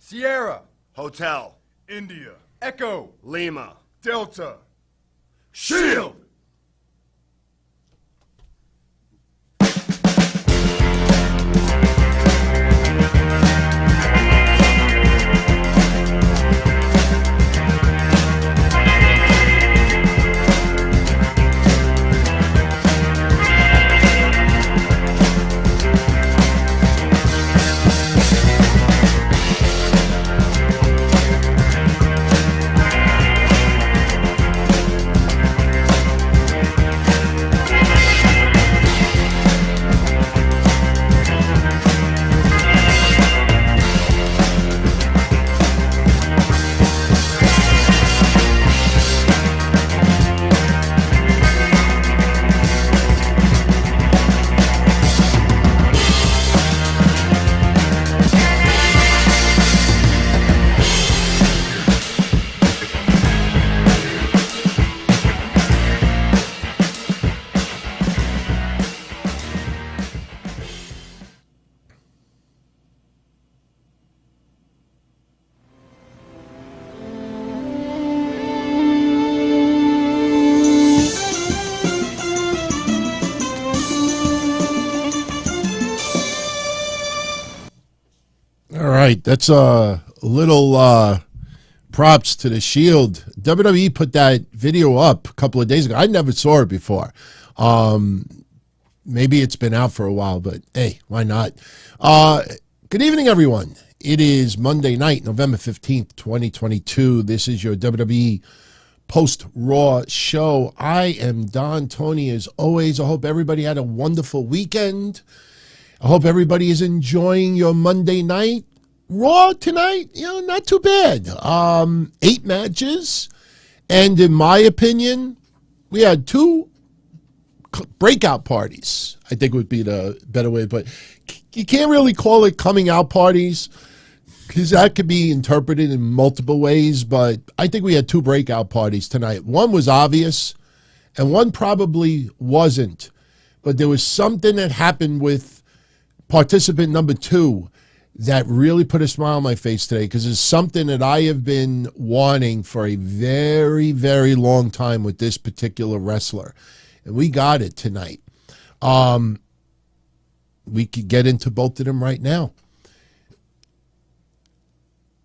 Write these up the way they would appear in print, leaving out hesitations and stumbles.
Sierra. Hotel. India. Echo. Lima. Delta. Shield! That's a little props to the Shield. WWE put that video up a couple of days ago. I never saw it before. Maybe it's been out for a while, but hey, why not? Good evening, everyone. It is Monday night, November 15th, 2022. This is your WWE Post Raw Show. I am Don Tony, as always. I hope everybody had a wonderful weekend. I hope everybody is enjoying your Monday night. Raw tonight, not too bad. 8 matches. And in my opinion, we had 2 breakout parties, I think would be the better way to put it. You can't really call it coming out parties because that could be interpreted in multiple ways, but I think we had 2 breakout parties tonight. One was obvious and one probably wasn't, but there was something that happened with participant number 2 that really put a smile on my face today, because it's something that I have been wanting for a very, very long time with this particular wrestler. And we got it tonight. We could get into both of them right now.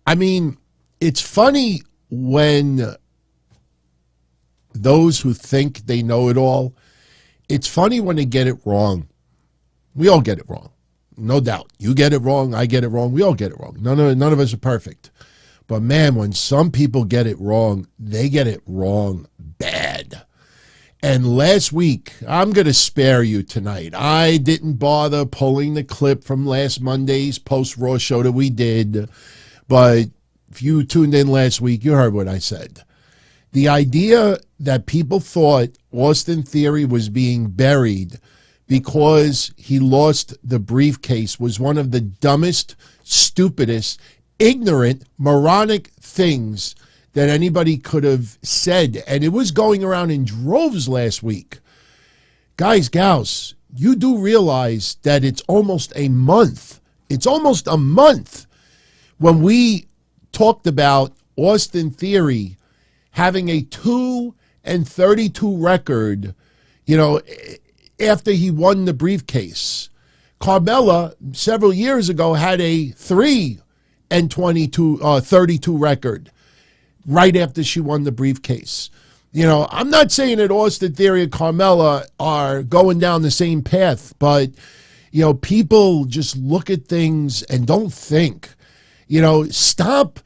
I mean, it's funny when those who think they know it all, it's funny when they get it wrong. We all get it wrong. No doubt. You get it wrong. I get it wrong. We all get it wrong. None of us are perfect. But man, when some people get it wrong, they get it wrong bad. And last week, I'm going to spare you tonight. I didn't bother pulling the clip from last Monday's post-Raw show that we did. But if you tuned in last week, you heard what I said. The idea that people thought Austin Theory was being buried because he lost the briefcase was one of the dumbest, stupidest, ignorant, moronic things that anybody could have said. And it was going around in droves last week. Guys, gals, you do realize that it's almost a month. It's almost a month when we talked about Austin Theory having a 2-32 record, after he won the briefcase. Carmella, several years ago, had a 3-32 record right after she won the briefcase. I'm not saying that Austin Theory and Carmella are going down the same path, but, people just look at things and don't think. Stop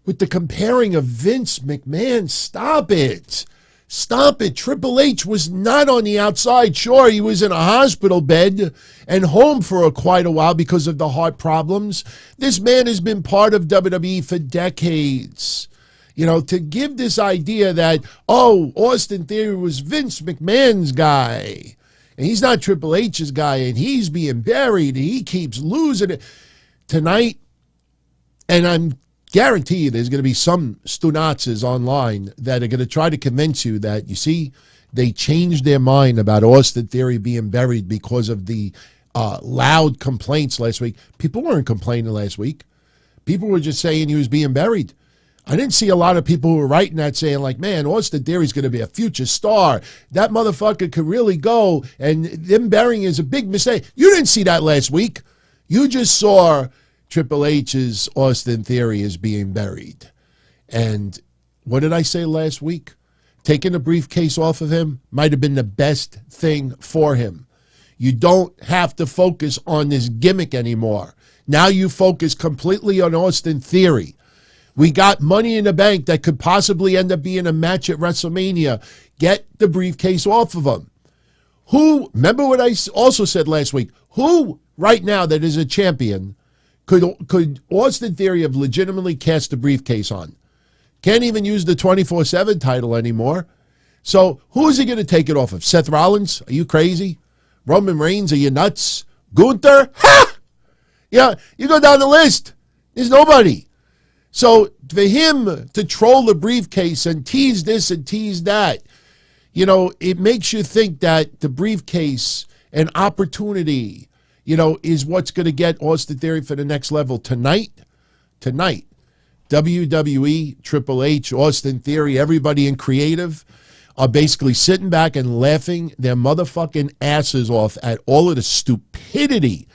with the comparing of Vince McMahon. Stop it. Stop it. Triple H was not on the outside. Sure, he was in a hospital bed and home for quite a while because of the heart problems. This man has been part of WWE for decades. To give this idea that, Austin Theory was Vince McMahon's guy, and he's not Triple H's guy, and he's being buried, and he keeps losing it. Tonight, and I'm guarantee you there's going to be some stunatzes online that are going to try to convince you that, you see, they changed their mind about Austin Theory being buried because of the loud complaints last week. People weren't complaining last week. People were just saying he was being buried. I didn't see a lot of people who were writing that saying like, man, Austin Theory's going to be a future star. That motherfucker could really go, and them burying is a big mistake. You didn't see that last week. You just saw Triple H's Austin Theory is being buried. And what did I say last week? Taking the briefcase off of him might have been the best thing for him. You don't have to focus on this gimmick anymore. Now you focus completely on Austin Theory. We got Money in the Bank that could possibly end up being a match at WrestleMania. Get the briefcase off of him. Remember what I also said last week, who right now that is a champion could Austin Theory have legitimately cast the briefcase on? Can't even use the 24/7 title anymore. So who is he going to take it off of? Seth Rollins? Are you crazy? Roman Reigns? Are you nuts? Gunther? Ha! Yeah, you go down the list. There's nobody. So for him to troll the briefcase and tease this and tease that, it makes you think that the briefcase and opportunity, is what's going to get Austin Theory for the next level tonight. WWE, Triple H, Austin Theory, everybody in creative are basically sitting back and laughing their motherfucking asses off at all of the stupidity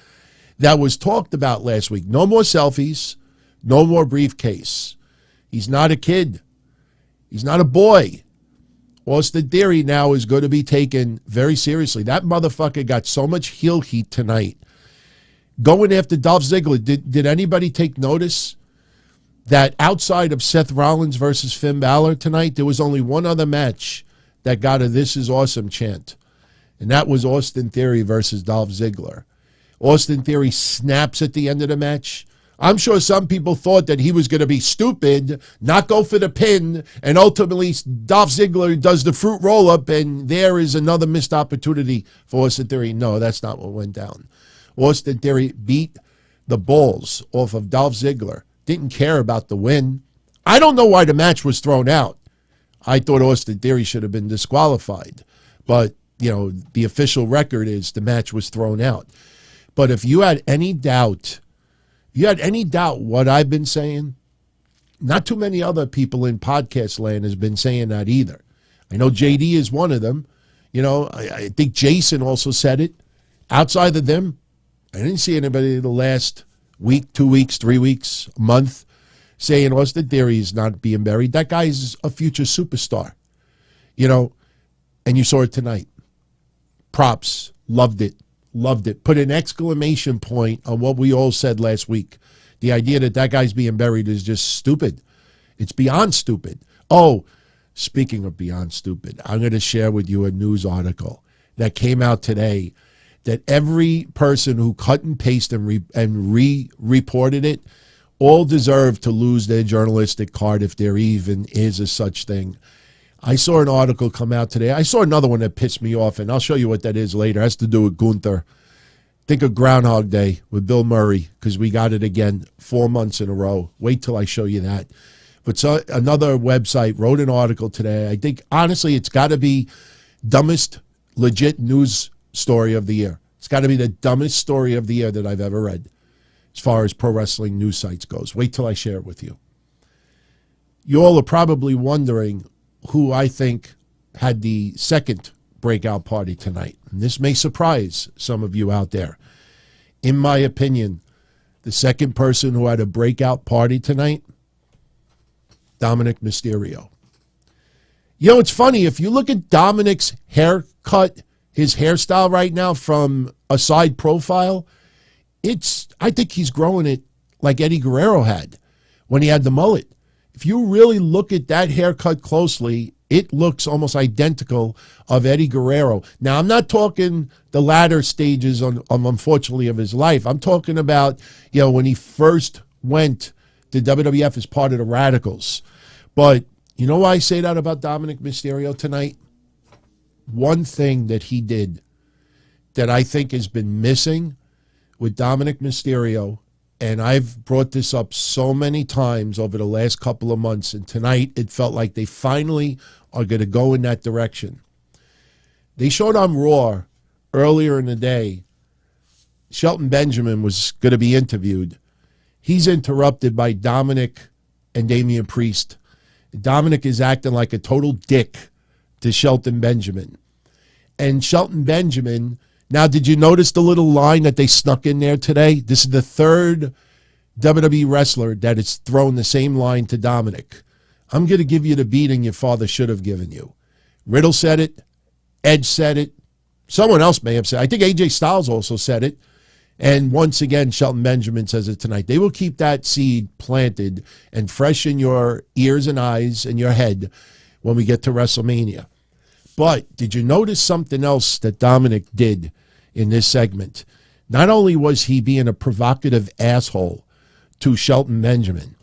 that was talked about last week. No more selfies. No more briefcase. He's not a kid. He's not a boy. Austin Theory now is going to be taken very seriously. That motherfucker got so much heel heat tonight. Going after Dolph Ziggler, did anybody take notice that outside of Seth Rollins versus Finn Balor tonight, there was only one other match that got a "This is awesome" chant, and that was Austin Theory versus Dolph Ziggler. Austin Theory snaps at the end of the match. I'm sure some people thought that he was going to be stupid, not go for the pin, and ultimately Dolph Ziggler does the fruit roll-up, and there is another missed opportunity for Austin Theory. No, that's not what went down. Austin Theory beat the balls off of Dolph Ziggler. Didn't care about the win. I don't know why the match was thrown out. I thought Austin Theory should have been disqualified. But, the official record is the match was thrown out. But if you had any doubt what I've been saying, not too many other people in podcast land has been saying that either. I know JD is one of them. I think Jason also said it. Outside of them, I didn't see anybody the last week, 2 weeks, 3 weeks, a month saying Austin Theory is not being buried. That guy is a future superstar. And you saw it tonight. Props. Loved it. Put an exclamation point on what we all said last week. The idea that guy's being buried is just stupid. It's beyond stupid. Oh, speaking of beyond stupid, I'm going to share with you a news article that came out today that every person who cut and pasted and re-reported it all deserve to lose their journalistic card if there even is a such thing. I saw an article come out today. I saw another one that pissed me off, and I'll show you what that is later. It has to do with Gunther. Think of Groundhog Day with Bill Murray, because we got it again 4 months in a row. Wait till I show you that. But so another website wrote an article today. I think, honestly, it's got to be dumbest legit news story of the year. It's got to be the dumbest story of the year that I've ever read as far as pro wrestling news sites goes. Wait till I share it with you. You all are probably wondering who I think had the second breakout party tonight. And this may surprise some of you out there. In my opinion, the second person who had a breakout party tonight, Dominic Mysterio. It's funny. If you look at Dominic's haircut, his hairstyle right now from a side profile, I think he's growing it like Eddie Guerrero had when he had the mullet. If you really look at that haircut closely, it looks almost identical of Eddie Guerrero. Now, I'm not talking the latter stages, unfortunately, of his life. I'm talking about, when he first went to WWF as part of the Radicals. But you know why I say that about Dominic Mysterio tonight? One thing that he did that I think has been missing with Dominic Mysterio, and I've brought this up so many times over the last couple of months, and tonight it felt like they finally are going to go in that direction. They showed on Raw earlier in the day, Shelton Benjamin was going to be interviewed. he's interrupted by Dominik and Damian Priest. Dominik is acting like a total dick to Shelton Benjamin. And Shelton Benjamin, now did you notice the little line that they snuck in there today? This is the third WWE wrestler that has thrown the same line to Dominik. I'm going to give you the beating your father should have given you. Riddle said it. Edge said it. Someone else may have said it. I think AJ Styles also said it. And once again, Shelton Benjamin says it tonight. They will keep that seed planted and fresh in your ears and eyes and your head when we get to WrestleMania. But did you notice something else that Dominik did in this segment? Not only was he being a provocative asshole to Shelton Benjamin,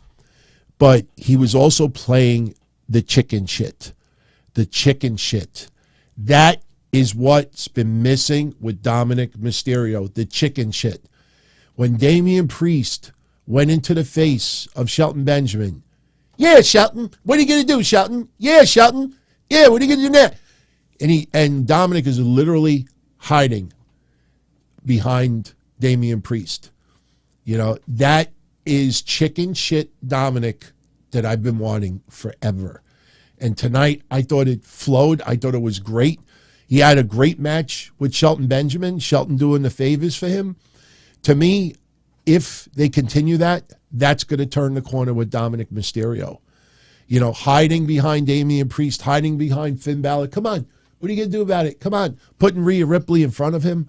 but he was also playing the chicken shit. The chicken shit. That is what's been missing with Dominic Mysterio, the chicken shit. When Damian Priest went into the face of Shelton Benjamin, yeah, Shelton, what are you going to do, Shelton? Yeah, Shelton. Yeah, what are you going to do now? And Dominik is literally hiding behind Damian Priest. You know, that is chicken shit Dominik that I've been wanting forever. And tonight, I thought it flowed. I thought it was great. He had a great match with Shelton Benjamin, Shelton doing the favors for him. To me, if they continue that, that's going to turn the corner with Dominic Mysterio. You know, hiding behind Damian Priest, hiding behind Finn Balor. Come on. What are you going to do about it? Come on. Putting Rhea Ripley in front of him.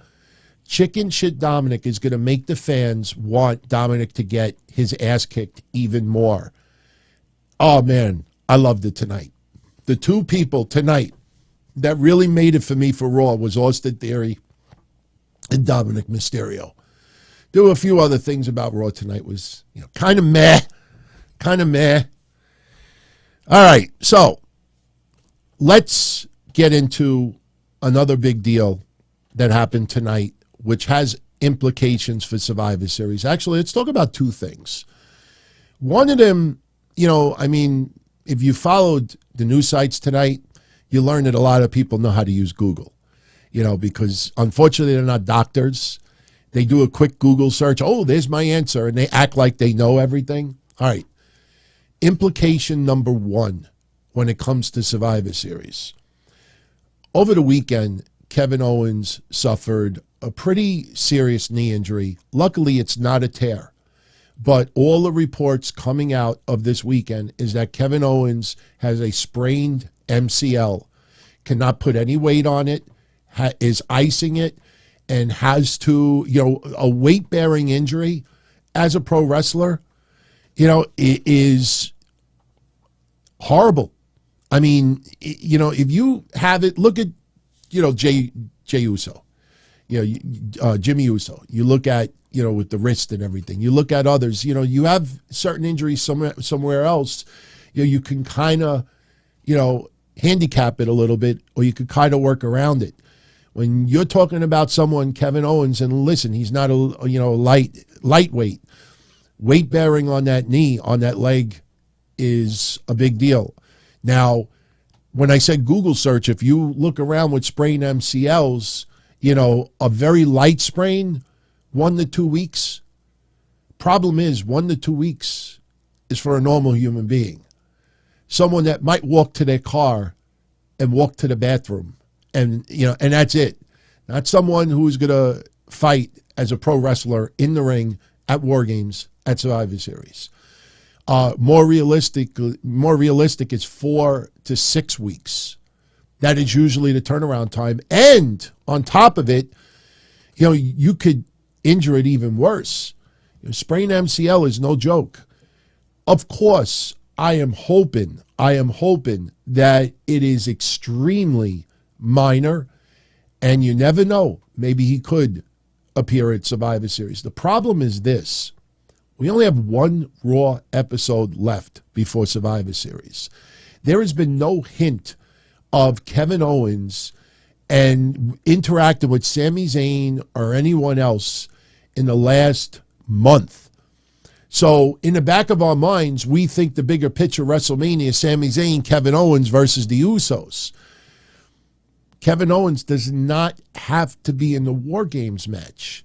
Chicken shit Dominik is going to make the fans want Dominik to get his ass kicked even more. Oh, man. I loved it tonight. The two people tonight that really made it for me for Raw was Austin Theory and Dominic Mysterio. There were a few other things about Raw tonight was, you know, kind of meh. All right, so let's get into another big deal that happened tonight, which has implications for Survivor Series. Actually, let's talk about two things. One of them, you know, I mean, if you followed the news sites tonight, you learn that a lot of people know how to use Google, you know, because unfortunately they're not doctors. They do a quick Google search. Oh, there's my answer. And they act like they know everything. All right. Implication number one when it comes to Survivor Series. Over the weekend, Kevin Owens suffered a pretty serious knee injury. Luckily, it's not a tear. But all the reports coming out of this weekend is that Kevin Owens has a sprained MCL, cannot put any weight on it, is icing it, and has to, you know, a weight-bearing injury as a pro wrestler, you know, it is horrible. I mean, you know, if you have it, look at, you know, Jey Uso, you know, Jimmy Uso. You look at, you know, with the wrist and everything. You look at others, you know, you have certain injuries somewhere else. You know, you can kind of, you know, handicap it a little bit, or you could kind of work around it. When you're talking about someone, Kevin Owens, and listen, he's not a, you know, lightweight. Weight bearing on that knee, on that leg, is a big deal. Now, when I said Google search, if you look around with sprained MCLs, you know, a very light sprain, 1 to 2 weeks. Problem is, 1 to 2 weeks is for a normal human being. Someone that might walk to their car and walk to the bathroom, and, you know, and that's it. Not someone who's going to fight as a pro wrestler in the ring at War Games at Survivor Series. More realistic is 4 to 6 weeks. That is usually the turnaround time. And on top of it, you know, you could injure it even worse. You know, sprained MCL is no joke. Of course, I am hoping that it is extremely minor, and you never know. Maybe he could appear at Survivor Series. The problem is this. We only have one Raw episode left before Survivor Series. There has been no hint of Kevin Owens and interacting with Sami Zayn or anyone else in the last month. So in the back of our minds, we think the bigger picture WrestleMania is Sami Zayn, Kevin Owens versus the Usos. Kevin Owens does not have to be in the War Games match.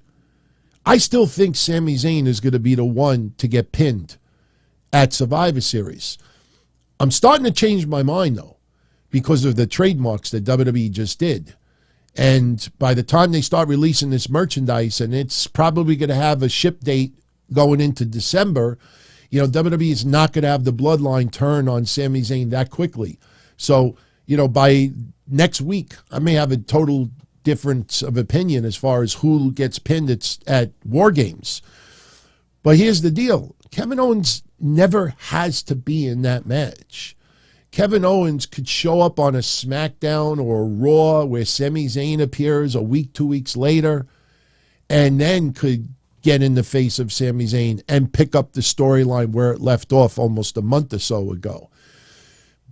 I still think Sami Zayn is going to be the one to get pinned at Survivor Series. I'm starting to change my mind, though, because of the trademarks that WWE just did. And by the time they start releasing this merchandise, and it's probably going to have a ship date going into December, WWE is not going to have the bloodline turn on Sami Zayn that quickly. So, by next week, I may have a total difference of opinion as far as who gets pinned at War Games. But here's the deal. Kevin Owens never has to be in that match. Kevin Owens could show up on a SmackDown or a Raw where Sami Zayn appears a week, 2 weeks later, and then could get in the face of Sami Zayn and pick up the storyline where it left off almost a month or so ago.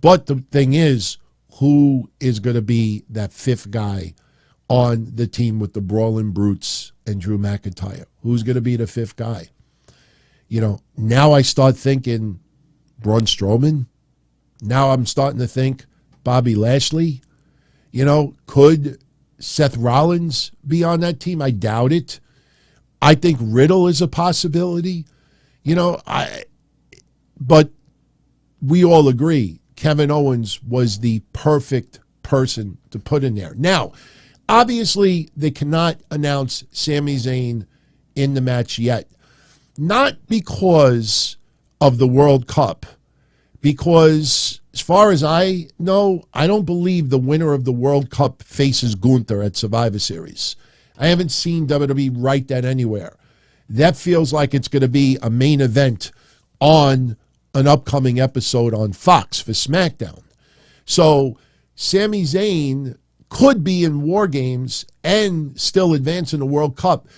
But the thing is, who is going to be that fifth guy on the team with the Brawling Brutes and Drew McIntyre? Who's going to be the fifth guy? Now I start thinking Braun Strowman. Now I'm starting to think Bobby Lashley. Could Seth Rollins be on that team? I doubt it. I think Riddle is a possibility. But we all agree Kevin Owens was the perfect person to put in there. Now, obviously, they cannot announce Sami Zayn in the match yet. Not because of the World Cup, because as far as I know, I don't believe the winner of the World Cup faces GUNTHER at Survivor Series. I haven't seen WWE write that anywhere. That feels like it's going to be a main event on an upcoming episode on Fox for SmackDown. So Sami Zayn could be in War Games and still advance in the World Cup.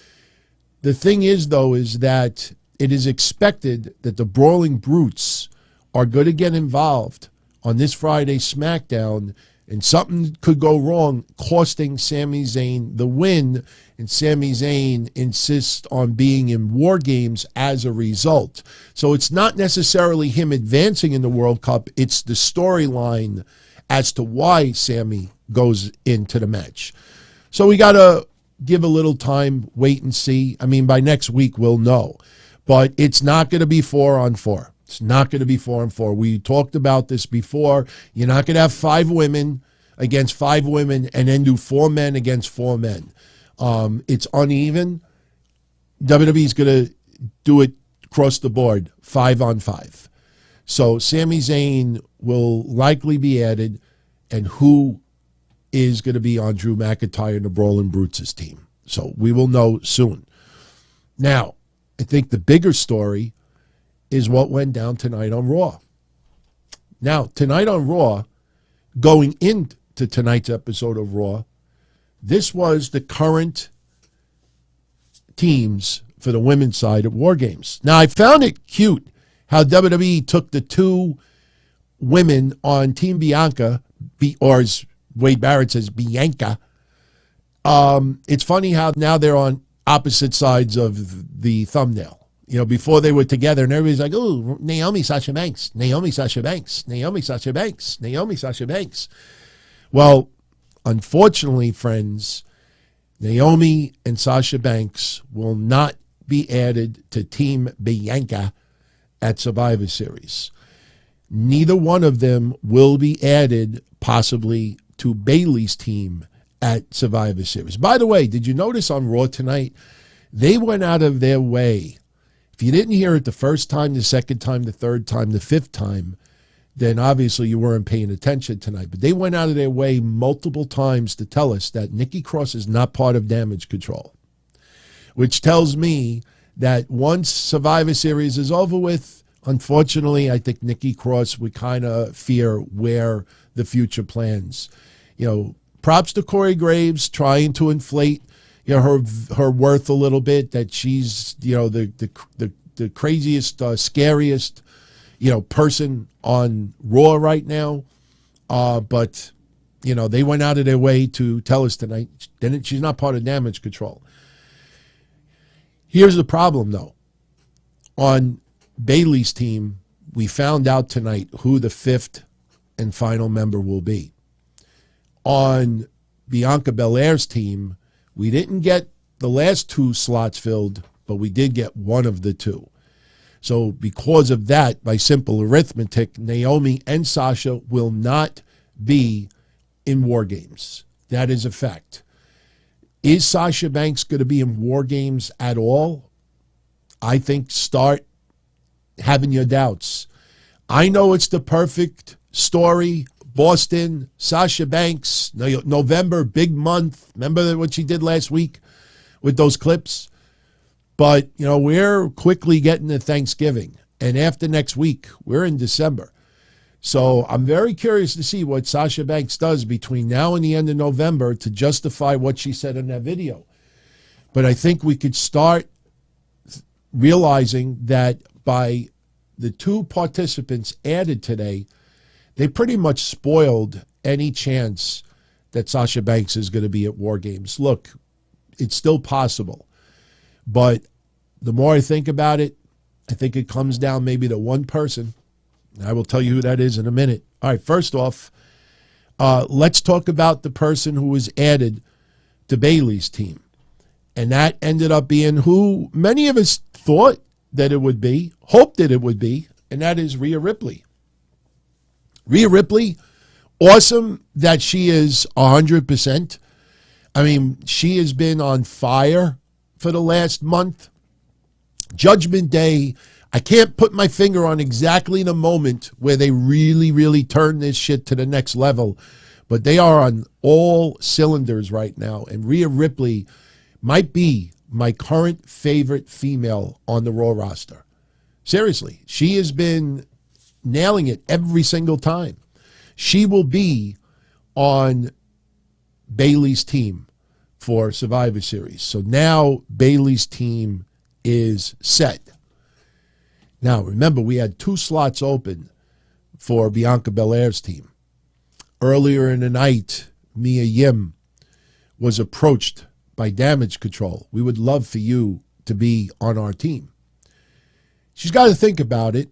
The thing is, though, is that it is expected that the Brawling Brutes are going to get involved on this Friday SmackDown, and something could go wrong, costing Sami Zayn the win, and Sami Zayn insists on being in War Games as a result. So it's not necessarily him advancing in the World Cup, it's the storyline as to why Sami goes into the match. So we got to give a little time, wait and see. I mean, by next week we'll know. But it's not going to be 4-on-4. It's not going to be 4-on-4. We talked about this before. You're not going to have 5 women against 5 women and then do 4 men against 4 men. It's uneven. WWE is going to do it across the board, 5-on-5. So Sami Zayn will likely be added, and who is going to be on Drew McIntyre and the Brawling Brutes' team. So we will know soon. Now, I think the bigger story is what went down tonight on Raw. Now, tonight on Raw, going into tonight's episode of Raw, this was the current teams for the women's side at War Games. Now, I found it cute how WWE took the 2 women on Team Bianca, or as Wade Barrett says, Bianca. It's funny how now they're on opposite sides of the thumbnail. Before they were together, and everybody's like, oh, Naomi, Sasha Banks, Naomi, Sasha Banks, Naomi, Sasha Banks, Naomi, Sasha Banks. Well, unfortunately, friends, Naomi and Sasha Banks will not be added to Team Bianca at Survivor Series. Neither one of them will be added possibly to Bayley's team at Survivor Series. By the way, did you notice on Raw tonight, they went out of their way. If you didn't hear it the first time, the second time, the third time, the fifth time, then obviously you weren't paying attention tonight. But they went out of their way multiple times to tell us that Nikki Cross is not part of Damage Control, which tells me that once Survivor Series is over with, unfortunately, I think Nikki Cross would kind of fear where the future plans. Props to Corey Graves trying to inflate her worth a little bit, that she's the craziest, scariest person on Raw right now. But they went out of their way to tell us tonight that she's not part of Damage Control. Here's the problem, though. On Bayley's team, we found out tonight who the 5th and final member will be. On Bianca Belair's team, we didn't get the last 2 slots filled but we did get one of the two. So because of that, by simple arithmetic, Naomi and Sasha will not be in War Games. That is a fact. Is Sasha Banks going to be in War Games at all? I think start having your doubts. I know it's the perfect story. Boston, Sasha Banks, November, big month. Remember what she did last week with those clips? But, we're quickly getting to Thanksgiving. And after next week, we're in December. So I'm very curious to see what Sasha Banks does between now and the end of November to justify what she said in that video. But I think we could start realizing that by the two participants added today, they pretty much spoiled any chance that Sasha Banks is going to be at War Games. Look, it's still possible. But the more I think about it, I think it comes down maybe to one person. I will tell you who that is in a minute. All right, first off, let's talk about the person who was added to Bayley's team. And that ended up being who many of us thought that it would be, hoped that it would be, and that is Rhea Ripley. Rhea Ripley, awesome that she is 100%. I mean, she has been on fire for the last month. Judgment Day, I can't put my finger on exactly the moment where they really, really turn this shit to the next level, but they are on all cylinders right now, and Rhea Ripley might be my current favorite female on the Raw roster. Seriously, she has been nailing it every single time. She will be on Bayley's team for Survivor Series. So now Bayley's team is set. Now, remember, we had 2 slots open for Bianca Belairs' team. Earlier in the night, Mia Yim was approached by Damage Control. We would love for you to be on our team. She's got to think about it,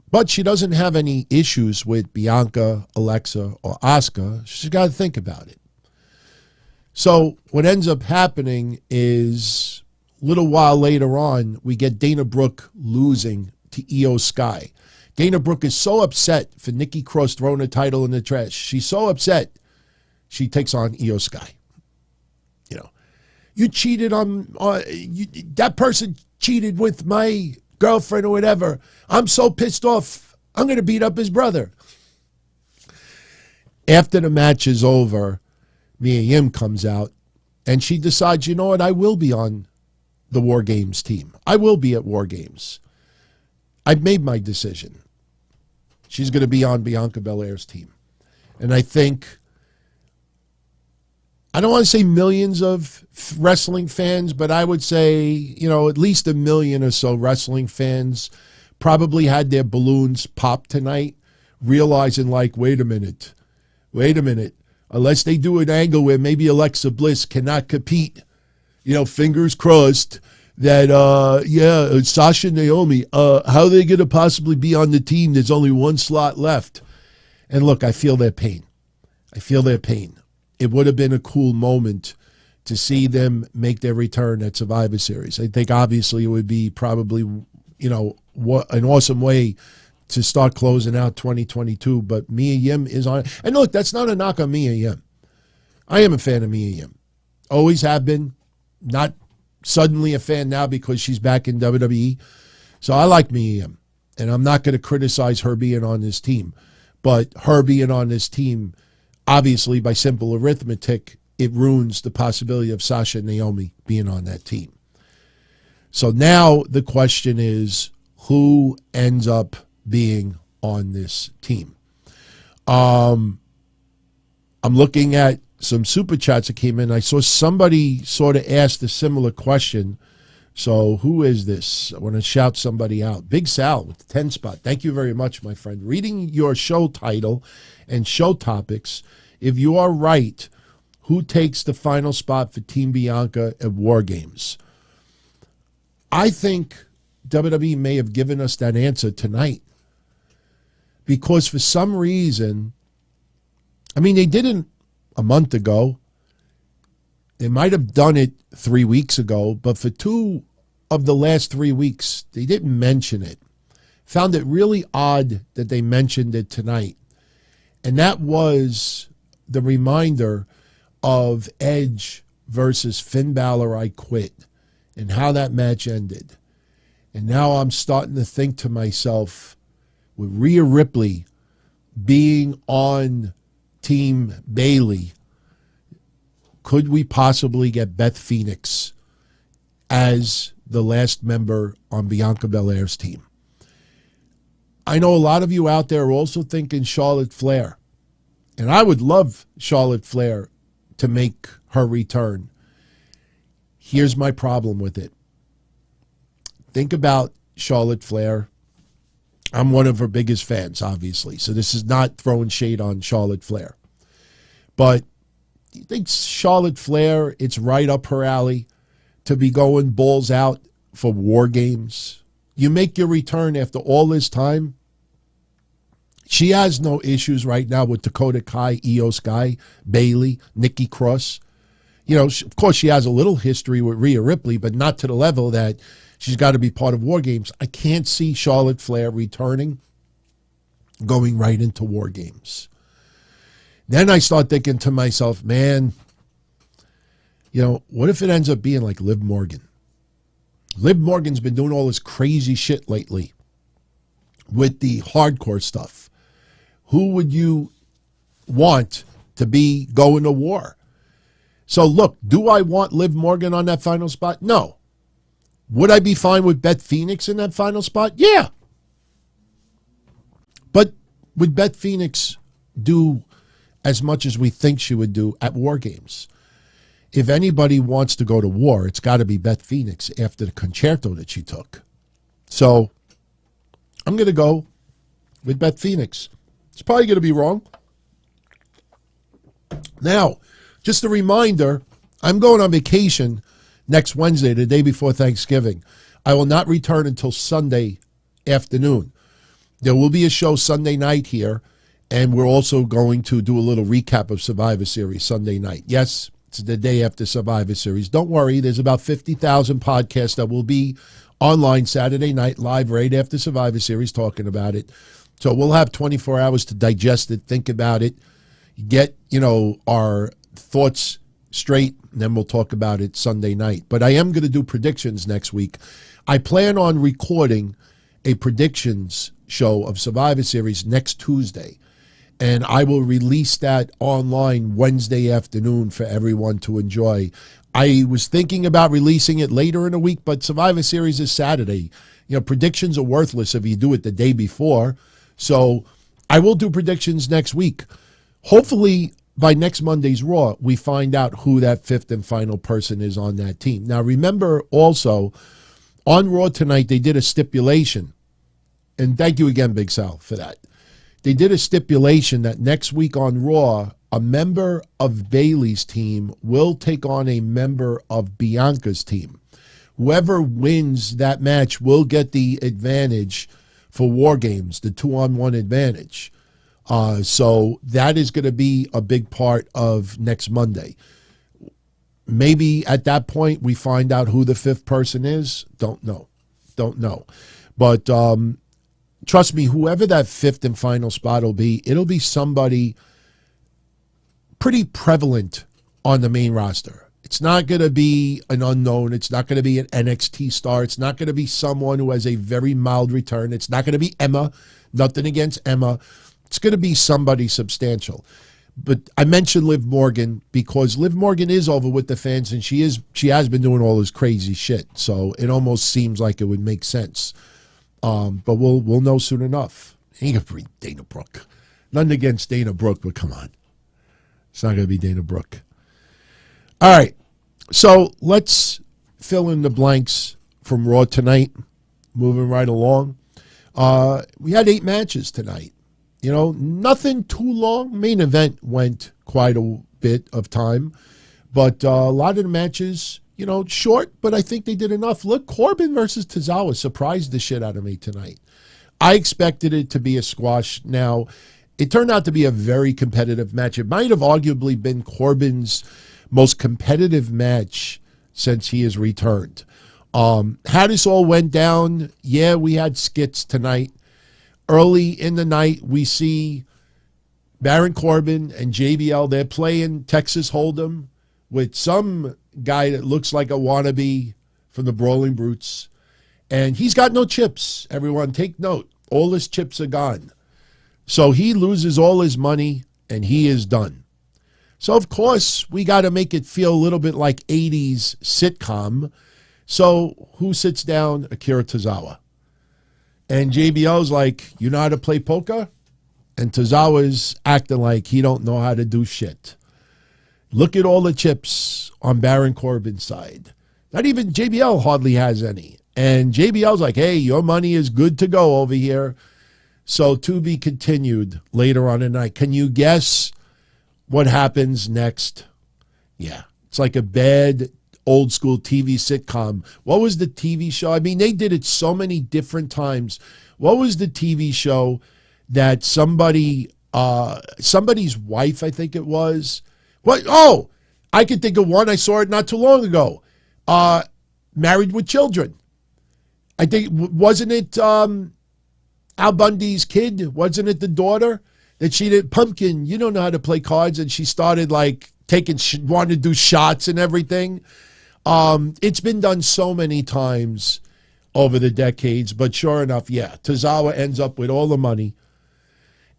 but she doesn't have any issues with Bianca, Alexa, or Asuka. She's got to think about it. So what ends up happening is a little while later on, we get Dana Brooke losing to Io Sky. Dana Brooke is so upset for Nikki Cross throwing the title in the trash. She's so upset, she takes on Io Sky. You cheated on that person cheated with my girlfriend or whatever. I'm so pissed off. I'm going to beat up his brother. After the match is over, Mia Yim comes out and she decides, you know what, I will be on the War Games team. I will be at War Games. I've made my decision. She's going to be on Bianca Belair's team. And I think, I don't want to say millions of wrestling fans, but I would say, at least 1 million or so wrestling fans probably had their balloons popped tonight, realizing wait a minute. Unless they do an angle where maybe Alexa Bliss cannot compete, fingers crossed that, SashaNaomi, how are they going to possibly be on the team? There's only 1 slot left. And look, I feel their pain. It would have been a cool moment to see them make their return at Survivor Series. I think obviously it would be probably, an awesome way to start closing out 2022. But Mia Yim is on. And look, that's not a knock on Mia Yim. I am a fan of Mia Yim. Always have been. Not suddenly a fan now because she's back in WWE. So I like Mia Yim. And I'm not going to criticize her being on this team. But her being on this team, obviously, by simple arithmetic, it ruins the possibility of SashaNaomi being on that team. So now the question is, who ends up being on this team? I'm looking at some super chats that came in. I saw somebody sort of asked a similar question. So who is this? I want to shout somebody out. Big Sal with the 10 spot. Thank you very much, my friend. Reading your show title and show topics, if you are right, who takes the final spot for Team Bianca at War Games? I think WWE may have given us that answer tonight. Because for some reason, they did it a month ago. They might have done it 3 weeks ago, but for 2 of the last 3 weeks, they didn't mention it. Found it really odd that they mentioned it tonight. And that was the reminder of Edge versus Finn Balor, I Quit, and how that match ended. And now I'm starting to think to myself, with Rhea Ripley being on Team Bayley, could we possibly get Beth Pheonix as the last member on Bianca Belair's team? I know a lot of you out there are also thinking Charlotte Flair. And I would love Charlotte Flair to make her return. Here's my problem with it. Think about Charlotte Flair. I'm one of her biggest fans, obviously. So this is not throwing shade on Charlotte Flair. But do you think Charlotte Flair, it's right up her alley to be going balls out for War Games? You make your return after all this time. She has no issues right now with Dakota Kai, Io Sky, Bayley, Nikki Cross. You know, of course, she has a little history with Rhea Ripley, but not to the level that she's got to be part of War Games. I can't see Charlotte Flair returning, going right into War Games. Then I start thinking to myself, man, you know, what if it ends up being like Liv Morgan? Liv Morgan's been doing all this crazy shit lately with the hardcore stuff. Who would you want to be going to war? So look, do I want Liv Morgan on that final spot? No. Would I be fine with Beth Pheonix in that final spot? Yeah. But would Beth Pheonix do as much as we think she would do at War Games? If anybody wants to go to war, it's got to be Beth Pheonix after the concerto that she took. So I'm going to go with Beth Pheonix. It's probably going to be wrong. Now, just a reminder, I'm going on vacation next Wednesday, the day before Thanksgiving. I will not return until Sunday afternoon. There will be a show Sunday night here, and we're also going to do a little recap of Survivor Series Sunday night. Yes, it's the day after Survivor Series. Don't worry, there's about 50,000 podcasts that will be online Saturday night, live right after Survivor Series, talking about it. So we'll have 24 hours to digest it, think about it, get, our thoughts straight, and then we'll talk about it Sunday night. But I am going to do predictions next week. I plan on recording a predictions show of Survivor Series next Tuesday, and I will release that online Wednesday afternoon for everyone to enjoy. I was thinking about releasing it later in the week, but Survivor Series is Saturday. Predictions are worthless if you do it the day before. So I will do predictions next week. Hopefully by next Monday's Raw, we find out who that fifth and final person is on that team. Now, remember also, on Raw tonight, they did a stipulation. And thank you again, Big Sal, for that. They did a stipulation that next week on Raw, a member of Bayley's team will take on a member of Bianca's team. Whoever wins that match will get the advantage for War Games, the 2-on-1 advantage. So that is going to be a big part of next Monday. Maybe at that point we find out who the fifth person is. Don't know. But trust me, whoever that fifth and final spot will be, it'll be somebody pretty prevalent on the main roster. It's not going to be an unknown. It's not going to be an NXT star. It's not going to be someone who has a very mild return. It's not going to be Emma. Nothing against Emma. It's going to be somebody substantial. But I mentioned Liv Morgan because Liv Morgan is over with the fans, and she has been doing all this crazy shit. So it almost seems like it would make sense. But we'll know soon enough. Ain't going to be Dana Brooke. Nothing against Dana Brooke, but come on. It's not going to be Dana Brooke. All right. So let's fill in the blanks from Raw tonight. Moving right along. We had 8 matches tonight. Nothing too long. Main event went quite a bit of time. But a lot of the matches, short, but I think they did enough. Look, Corbin versus Tozawa surprised the shit out of me tonight. I expected it to be a squash. Now, it turned out to be a very competitive match. It might have arguably been Corbin's most competitive match since he has returned. How this all went down, yeah, we had skits tonight. Early in the night, we see Baron Corbin and JBL. They're playing Texas Hold'em with some guy that looks like a wannabe from the Brawling Brutes. And he's got no chips. Everyone, take note. All his chips are gone. So he loses all his money, and he is done. So, of course, we got to make it feel a little bit like 80s sitcom. So who sits down? Akira Tozawa. And JBL's like, you know how to play poker? And Tozawa's acting like he don't know how to do shit. Look at all the chips on Baron Corbin's side. Not even JBL hardly has any. And JBL's like, hey, your money is good to go over here. So to be continued later on tonight. Can you guess what happens next? Yeah, it's like a bad old school TV sitcom. What was the TV show? I mean, they did it so many different times. What was the TV show that somebody's wife, I think it was? What? Oh, I can think of one. I saw it not too long ago. Married with Children. I think, wasn't it Al Bundy's kid? Wasn't it the daughter? That she did, Pumpkin, you don't know how to play cards, and she started like wanting to do shots and everything. It's been done so many times over the decades, but sure enough, yeah, Tozawa ends up with all the money,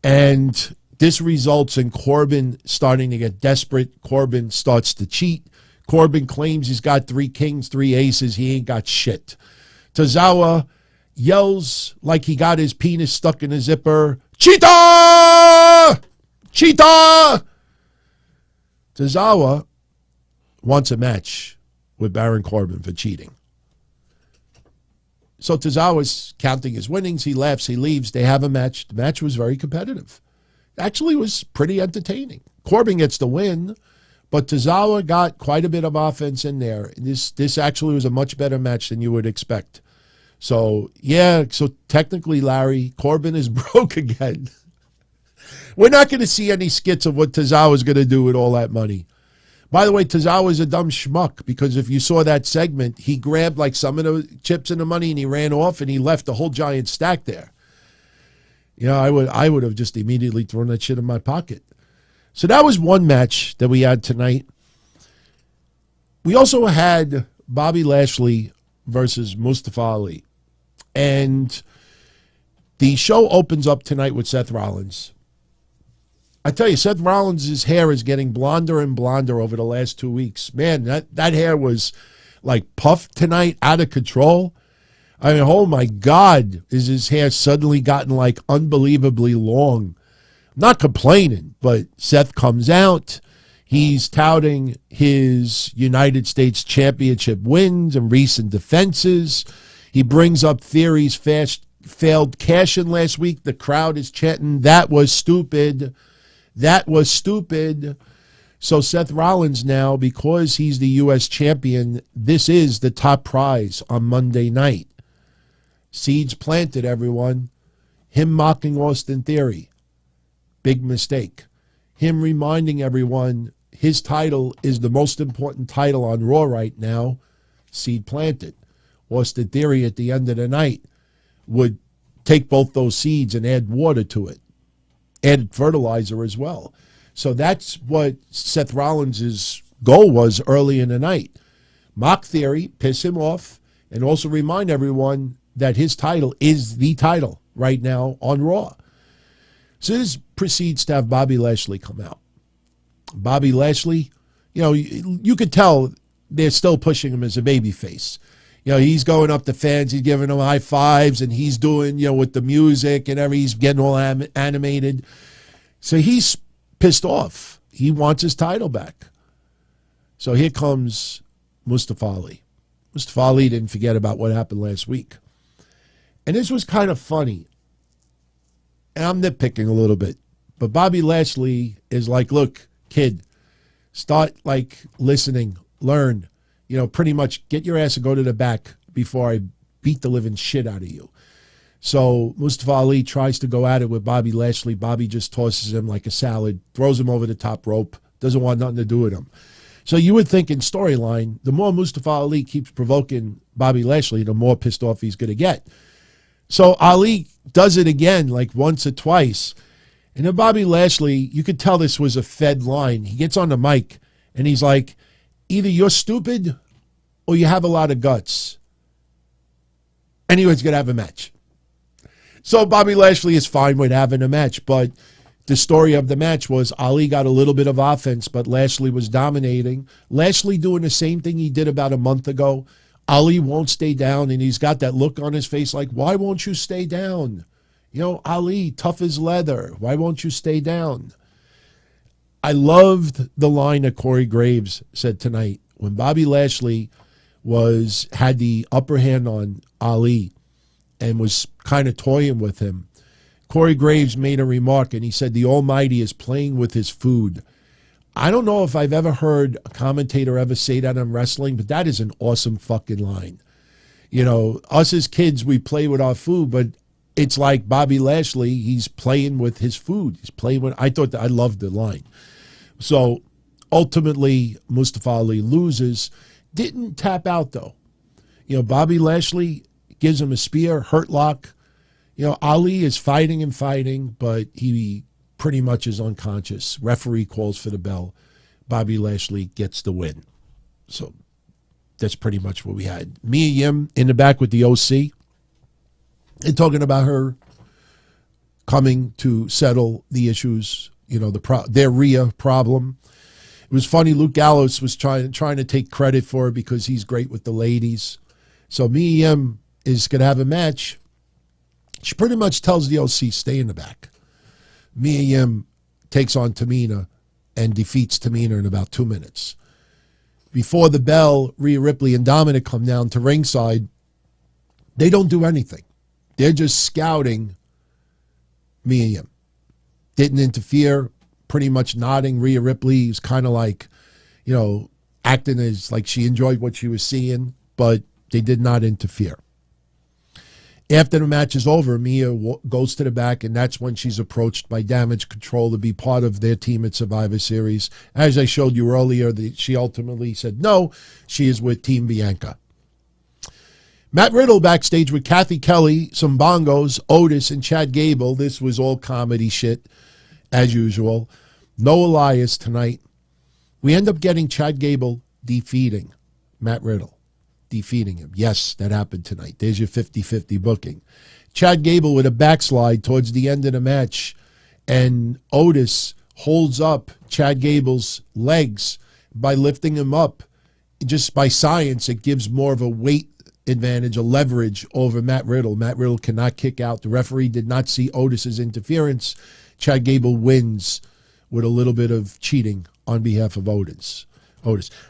and this results in Corbin starting to get desperate. Corbin starts to cheat. Corbin claims he's got 3 kings, 3 aces. He ain't got shit. Tozawa yells like he got his penis stuck in a zipper. Cheetah! Cheetah! Tozawa wants a match with Baron Corbin for cheating. So Tozawa's counting his winnings. He laughs. He leaves. They have a match. The match was very competitive. Actually, was pretty entertaining. Corbin gets the win, but Tozawa got quite a bit of offense in there. This actually was a much better match than you would expect. So, yeah, so technically, Larry, Corbin is broke again. We're not going to see any skits of what Tozawa's going to do with all that money. By the way, Tozawa's a dumb schmuck because if you saw that segment, he grabbed like some of the chips and the money and he ran off and he left a whole giant stack there. You know, I would have just immediately thrown that shit in my pocket. So that was one match that we had tonight. We also had Bobby Lashley versus Mustafa Ali. And the show opens up tonight with Seth Rollins. I tell you, Seth Rollins' hair is getting blonder and blonder over the last 2 weeks. Man, that hair was like puffed tonight, out of control. I mean, oh my God, is his hair suddenly gotten like unbelievably long? I'm not complaining, but Seth comes out. He's touting his United States Championship wins and recent defenses. He brings up Theory's failed cash-in last week. The crowd is chanting, that was stupid. That was stupid. So Seth Rollins now, because he's the U.S. champion, this is the top prize on Monday night. Seeds planted, everyone. Him mocking Austin Theory. Big mistake. Him reminding everyone his title is the most important title on Raw right now. Seed planted. Austin Theory at the end of the night would take both those seeds and add water to it. Added fertilizer as well. So that's what Seth Rollins' goal was early in the night. Mock Theory, piss him off, and also remind everyone that his title is the title right now on Raw. So this proceeds to have Bobby Lashley come out. Bobby Lashley, you know, you could tell they're still pushing him as a babyface. You know, he's going up to fans, he's giving them high fives, and he's doing, you know, with the music and everything, he's getting all animated. So he's pissed off. He wants his title back. So here comes Mustafa Ali. Mustafa Ali didn't forget about what happened last week. And this was kind of funny. And I'm nitpicking a little bit. But Bobby Lashley is like, look, kid, start like listening, learn. You know, pretty much get your ass and go to the back before I beat the living shit out of you. So Mustafa Ali tries to go at it with Bobby Lashley. Bobby just tosses him like a salad, throws him over the top rope, doesn't want nothing to do with him. So you would think in storyline, the more Mustafa Ali keeps provoking Bobby Lashley, the more pissed off he's going to get. So Ali does it again, like once or twice. And then Bobby Lashley, you could tell this was a fed line. He gets on the mic and he's like, either you're stupid or you have a lot of guts. Anyone's going to have a match. So Bobby Lashley is fine with having a match, but the story of the match was Ali got a little bit of offense, but Lashley was dominating. Lashley doing the same thing he did about a month ago. Ali won't stay down, and he's got that look on his face like, why won't you stay down? You know, Ali, tough as leather. Why won't you stay down? I loved the line that Corey Graves said tonight when Bobby Lashley had the upper hand on Ali and was kind of toying with him. Corey Graves made a remark, and he said the Almighty is playing with his food. I don't know if I've ever heard a commentator ever say that on wrestling, but that is an awesome fucking line. You know, us as kids, we play with our food, but it's like Bobby Lashley, he's playing with his food. He's playing with, I loved the line. So ultimately, Mustafa Ali loses. Didn't tap out, though. You know, Bobby Lashley gives him a spear, hurt lock. You know, Ali is fighting and fighting, but he pretty much is unconscious. Referee calls for the bell. Bobby Lashley gets the win. So that's pretty much what we had. Mia Yim in the back with the OC. And talking about her coming to settle the issues, you know, their Rhea problem. It was funny, Luke Gallows was trying to take credit for it because he's great with the ladies. So Mia Yim is going to have a match. She pretty much tells the OC, stay in the back. Mia Yim takes on Tamina and defeats Tamina in about 2 minutes. Before the bell, Rhea Ripley and Dominik come down to ringside. They don't do anything. They're just scouting Mia Yim. Didn't interfere, pretty much nodding. Rhea Ripley is kind of like, you know, acting as like she enjoyed what she was seeing, but they did not interfere. After the match is over, Mia goes to the back, and that's when she's approached by Damage Control to be part of their team at Survivor Series. As I showed you earlier, she ultimately said no, she is with Team Bianca. Matt Riddle backstage with Kathy Kelly, some bongos, Otis, and Chad Gable. This was all comedy shit, as usual. No Elias tonight. We end up getting Chad Gable defeating Matt Riddle. Defeating him. Yes, that happened tonight. There's your 50-50 booking. Chad Gable with a backslide towards the end of the match, and Otis holds up Chad Gable's legs by lifting him up. Just by science, it gives more of a weight advantage, a leverage over Matt Riddle. Matt Riddle cannot kick out. The referee did not see Otis's interference. Chad Gable wins with a little bit of cheating on behalf of Otis.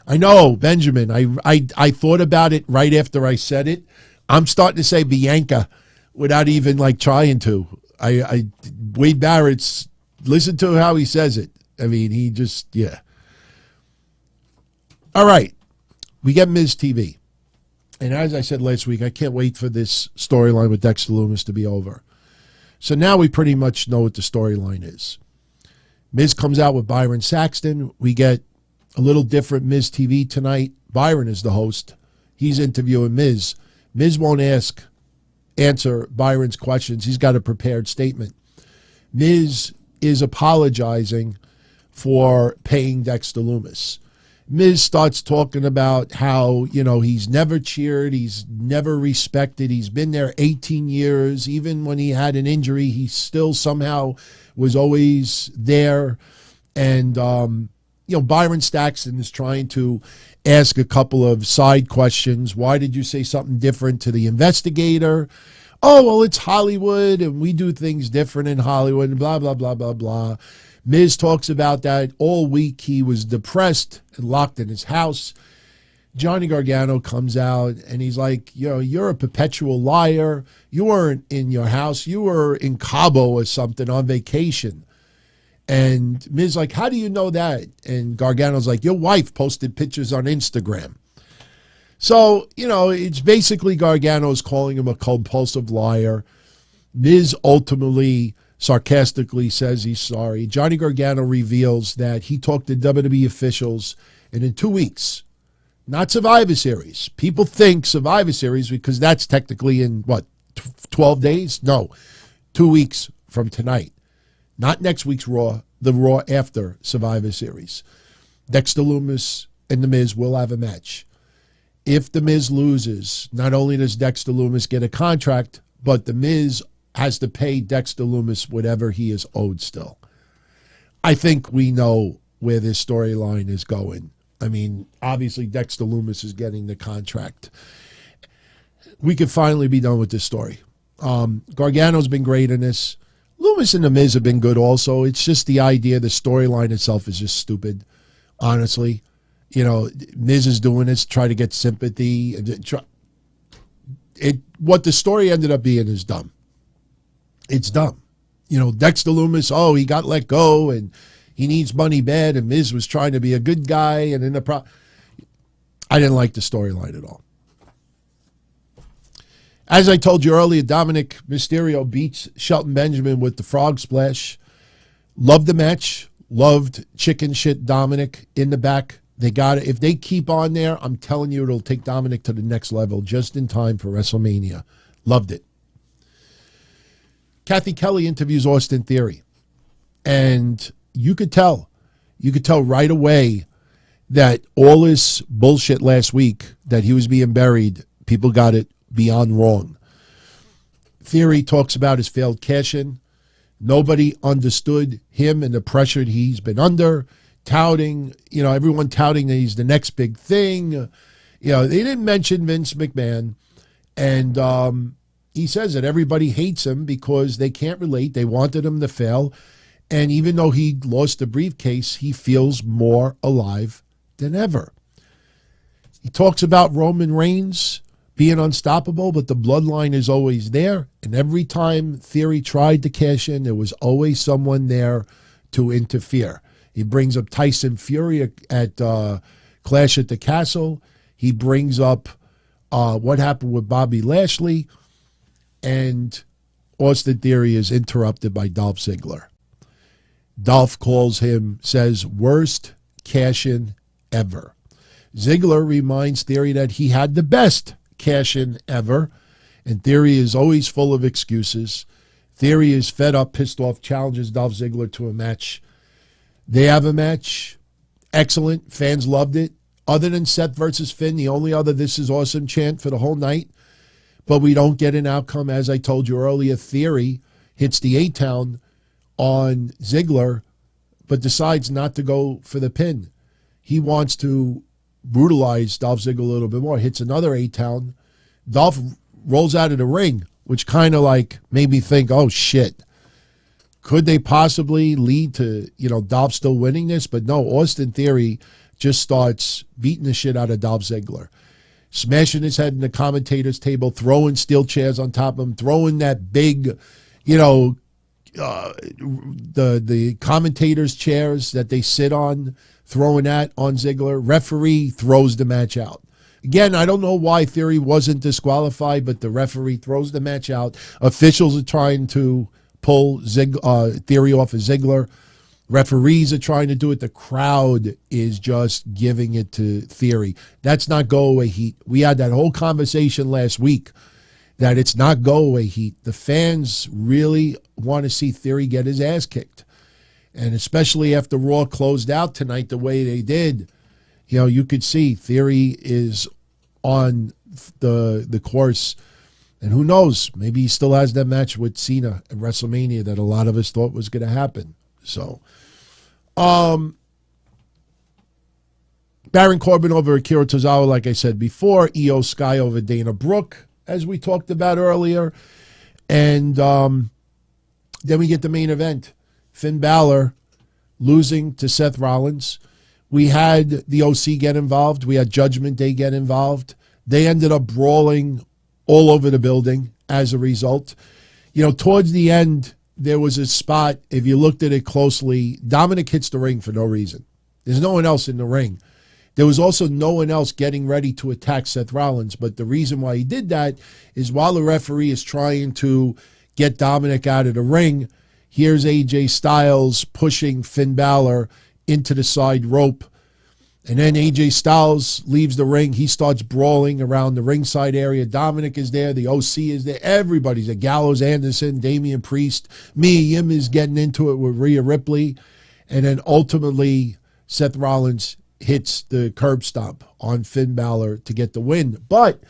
I know, Benjamin, I thought about it right after I said it. I'm starting to say Bianca without even like trying to. Wade Barrett's, listen to how he says it. I mean, he just, yeah. All right. We get Miz TV. And as I said last week, I can't wait for this storyline with Dexter Lumis to be over. So now we pretty much know what the storyline is. Miz comes out with Byron Saxton. We get a little different Miz TV tonight. Byron is the host. He's interviewing Miz. Miz won't answer Byron's questions. He's got a prepared statement. Miz is apologizing for paying Dexter Lumis. Miz starts talking about how, you know, he's never cheered, he's never respected, he's been there 18 years. Even when he had an injury, he still somehow was always there. And, you know, Byron Saxton is trying to ask a couple of side questions. Why did you say something different to the investigator? Oh, well, it's Hollywood, and we do things different in Hollywood, and blah, blah, blah, blah, blah. Miz talks about that all week. He was depressed and locked in his house. Johnny Gargano comes out, and he's like, you know, you're a perpetual liar. You weren't in your house. You were in Cabo or something on vacation. And Miz like, how do you know that? And Gargano's like, your wife posted pictures on Instagram. So, you know, it's basically Gargano's calling him a compulsive liar. Miz ultimately sarcastically says he's sorry. Johnny Gargano reveals that he talked to WWE officials And in 2 weeks, not Survivor Series. People think Survivor Series because that's technically in, 12 days? No, 2 weeks from tonight. Not next week's Raw, the Raw after Survivor Series. Dexter Lumis and The Miz will have a match. If The Miz loses, not only does Dexter Lumis get a contract, but The Miz has to pay Dexter Lumis whatever he is owed still. I think we know where this storyline is going. I mean, obviously Dexter Lumis is getting the contract. We could finally be done with this story. Gargano's been great in this. Lumis and The Miz have been good also. It's just the idea, the storyline itself is just stupid, honestly. You know, Miz is doing this to try to get sympathy. What the story ended up being is dumb. It's dumb. You know, Dexter Lumis, he got let go and he needs money bad, and Miz was trying to be a good guy. And I didn't like the storyline at all. As I told you earlier, Dominic Mysterio beats Shelton Benjamin with the frog splash. Loved the match. Loved chicken shit Dominik in the back. They got it. If they keep on there, I'm telling you, it'll take Dominik to the next level just in time for WrestleMania. Loved it. Kathy Kelly interviews Austin Theory. And you could tell right away that all this bullshit last week that he was being buried, people got it beyond wrong. Theory talks about his failed cash-in. Nobody understood him and the pressure he's been under. Touting, everyone touting that he's the next big thing. They didn't mention Vince McMahon. And he says that everybody hates him because they can't relate. They wanted him to fail. And even though he lost the briefcase, he feels more alive than ever. He talks about Roman Reigns being unstoppable, but the bloodline is always there. And every time Theory tried to cash in, there was always someone there to interfere. He brings up Tyson Fury at Clash at the Castle. He brings up what happened with Bobby Lashley. And Austin Theory is interrupted by Dolph Ziggler. Dolph says, worst cash-in ever. Ziggler reminds Theory that he had the best cash-in ever, and Theory is always full of excuses. Theory is fed up, pissed off, challenges Dolph Ziggler to a match. They have a match. Excellent. Fans loved it. Other than Seth versus Finn, the only other "this is awesome" chant for the whole night. But we don't get an outcome. As I told you earlier, Theory hits the A-Town on Ziggler, but decides not to go for the pin. He wants to brutalize Dolph Ziggler a little bit more. Hits another A-Town. Dolph rolls out of the ring, which kind of made me think, oh, shit. Could they possibly lead to, Dolph still winning this? But no, Austin Theory just starts beating the shit out of Dolph Ziggler. Smashing his head in the commentator's table, throwing steel chairs on top of him, throwing that big, the commentators' chairs that they sit on, throwing that on Ziggler. Referee throws the match out. Again, I don't know why Theory wasn't disqualified, but the referee throws the match out. Officials are trying to pull Theory off of Ziggler. Referees are trying to do it. The crowd is just giving it to Theory. That's not go-away heat. We had that whole conversation last week that it's not go-away heat. The fans really want to see Theory get his ass kicked. And especially after Raw closed out tonight the way they did, you could see Theory is on the course. And who knows, maybe he still has that match with Cena at WrestleMania that a lot of us thought was going to happen. So, Baron Corbin over Akira Tozawa, like I said before. Io Sky over Dana Brooke, as we talked about earlier. And then we get the main event. Finn Balor losing to Seth Rollins. We had the OC get involved. We had Judgment Day get involved. They ended up brawling all over the building as a result. Towards the end, there was a spot, if you looked at it closely, Dominik hits the ring for no reason. There's no one else in the ring. There was also no one else getting ready to attack Seth Rollins, but the reason why he did that is while the referee is trying to get Dominik out of the ring, here's AJ Styles pushing Finn Balor into the side rope, And then AJ Styles leaves the ring. He starts brawling around the ringside area. Dominik is there. The OC is there. Everybody's there. Gallows, Anderson, Damian Priest. Yim is getting into it with Rhea Ripley. And then ultimately, Seth Rollins hits the curb stomp on Finn Balor to get the win. But,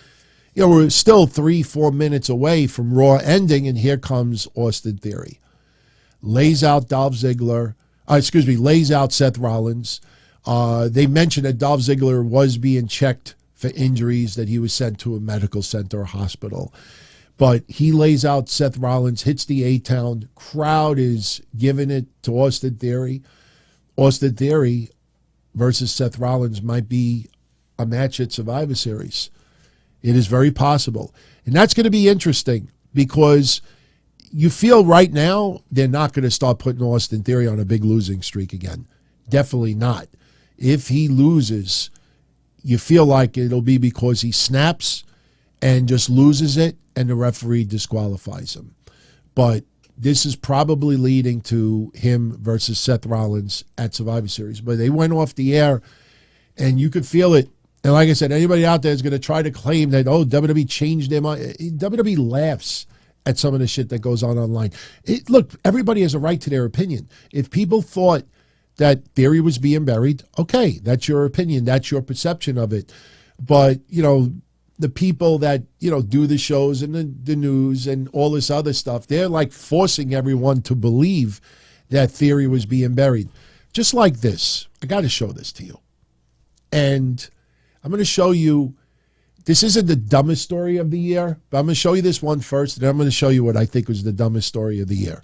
we're still 3-4 minutes away from Raw ending, and here comes Austin Theory. Lays out lays out Seth Rollins. They mentioned that Dolph Ziggler was being checked for injuries, that he was sent to a medical center or hospital. But he lays out Seth Rollins, hits the A-Town. Crowd is giving it to Austin Theory. Austin Theory versus Seth Rollins might be a match at Survivor Series. It is very possible. And that's going to be interesting because you feel right now they're not going to start putting Austin Theory on a big losing streak again. Definitely not. If he loses, you feel like it'll be because he snaps and just loses it and the referee disqualifies him. But this is probably leading to him versus Seth Rollins at Survivor Series. But they went off the air and you could feel it. And like I said, anybody out there is going to try to claim that, WWE changed their mind. WWE laughs at some of the shit that goes on online. Look, everybody has a right to their opinion. If people thought that Theory was being buried, okay, that's your opinion. That's your perception of it. But, the people that, do the shows and the news and all this other stuff, they're like forcing everyone to believe that Theory was being buried. Just like this. I got to show this to you. And I'm going to show you, this isn't the dumbest story of the year, but I'm going to show you this one first, and then I'm going to show you what I think was the dumbest story of the year.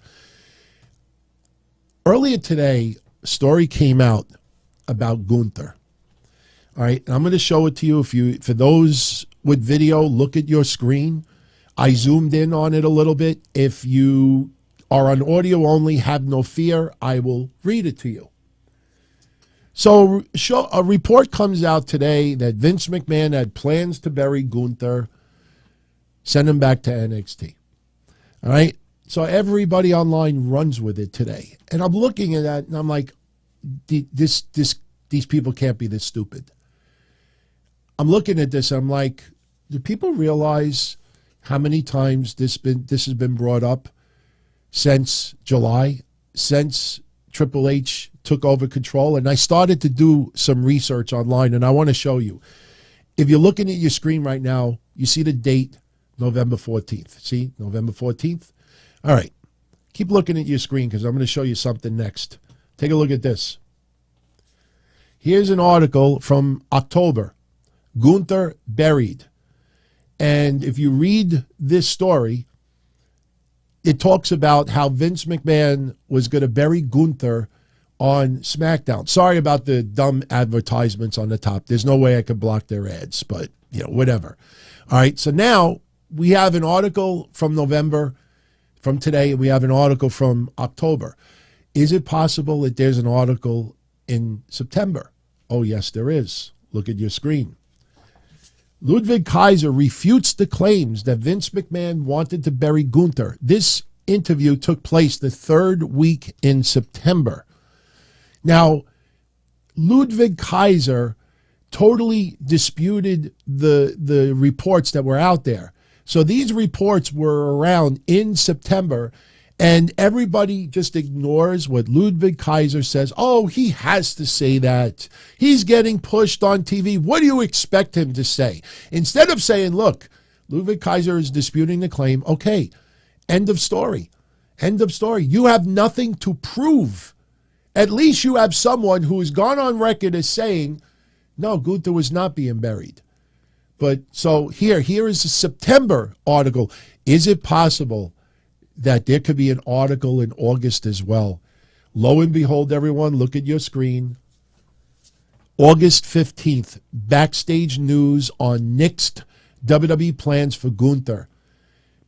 Earlier today, a story came out about GUNTHER. All right, and I'm going to show it to you. For those with video, look at your screen. I zoomed in on it a little bit. If you are on audio only, have no fear. I will read it to you. So a report comes out today that Vince McMahon had plans to bury GUNTHER, send him back to NXT. All right? So everybody online runs with it today. And I'm looking at that, and I'm like, these people can't be this stupid. I'm looking at this, I'm like, do people realize how many times this has been brought up since July, since Triple H took over control? And I started to do some research online, and I want to show you. If you're looking at your screen right now, you see the date, November 14th. See, November 14th? All right. Keep looking at your screen because I'm going to show you something next. Take a look at this. Here's an article from October. GUNTHER buried. And if you read this story, it talks about how Vince McMahon was going to bury GUNTHER on SmackDown. Sorry about the dumb advertisements on the top. There's no way I could block their ads, but, whatever. All right, so now we have an article from November, from today, and we have an article from October. Is it possible that there's an article in September? Oh, yes, there is. Look at your screen. Ludwig Kaiser refutes the claims that Vince McMahon wanted to bury GUNTHER. This interview took place the third week in September. Now, Ludwig Kaiser totally disputed the reports that were out there. So these reports were around in September, and everybody just ignores what Ludwig Kaiser says. Oh, he has to say that. He's getting pushed on TV. What do you expect him to say? Instead of saying, look, Ludwig Kaiser is disputing the claim. Okay, end of story. End of story. You have nothing to prove. At least you have someone who has gone on record as saying, no, GUNTHER was not being buried. But so here is a September article. Is it possible that there could be an article in August as well? Lo and behold, everyone, look at your screen. August 15th, backstage news on nixed WWE plans for GUNTHER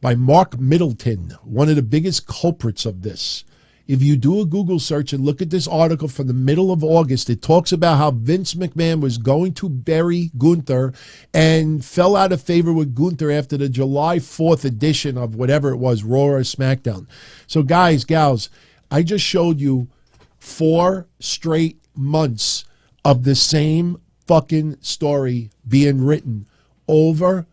by Mark Middleton, one of the biggest culprits of this. If you do a Google search and look at this article from the middle of August, it talks about how Vince McMahon was going to bury GUNTHER and fell out of favor with GUNTHER after the July 4th edition of whatever it was, Raw or SmackDown. So guys, gals, I just showed you 4 straight months of the same fucking story being written over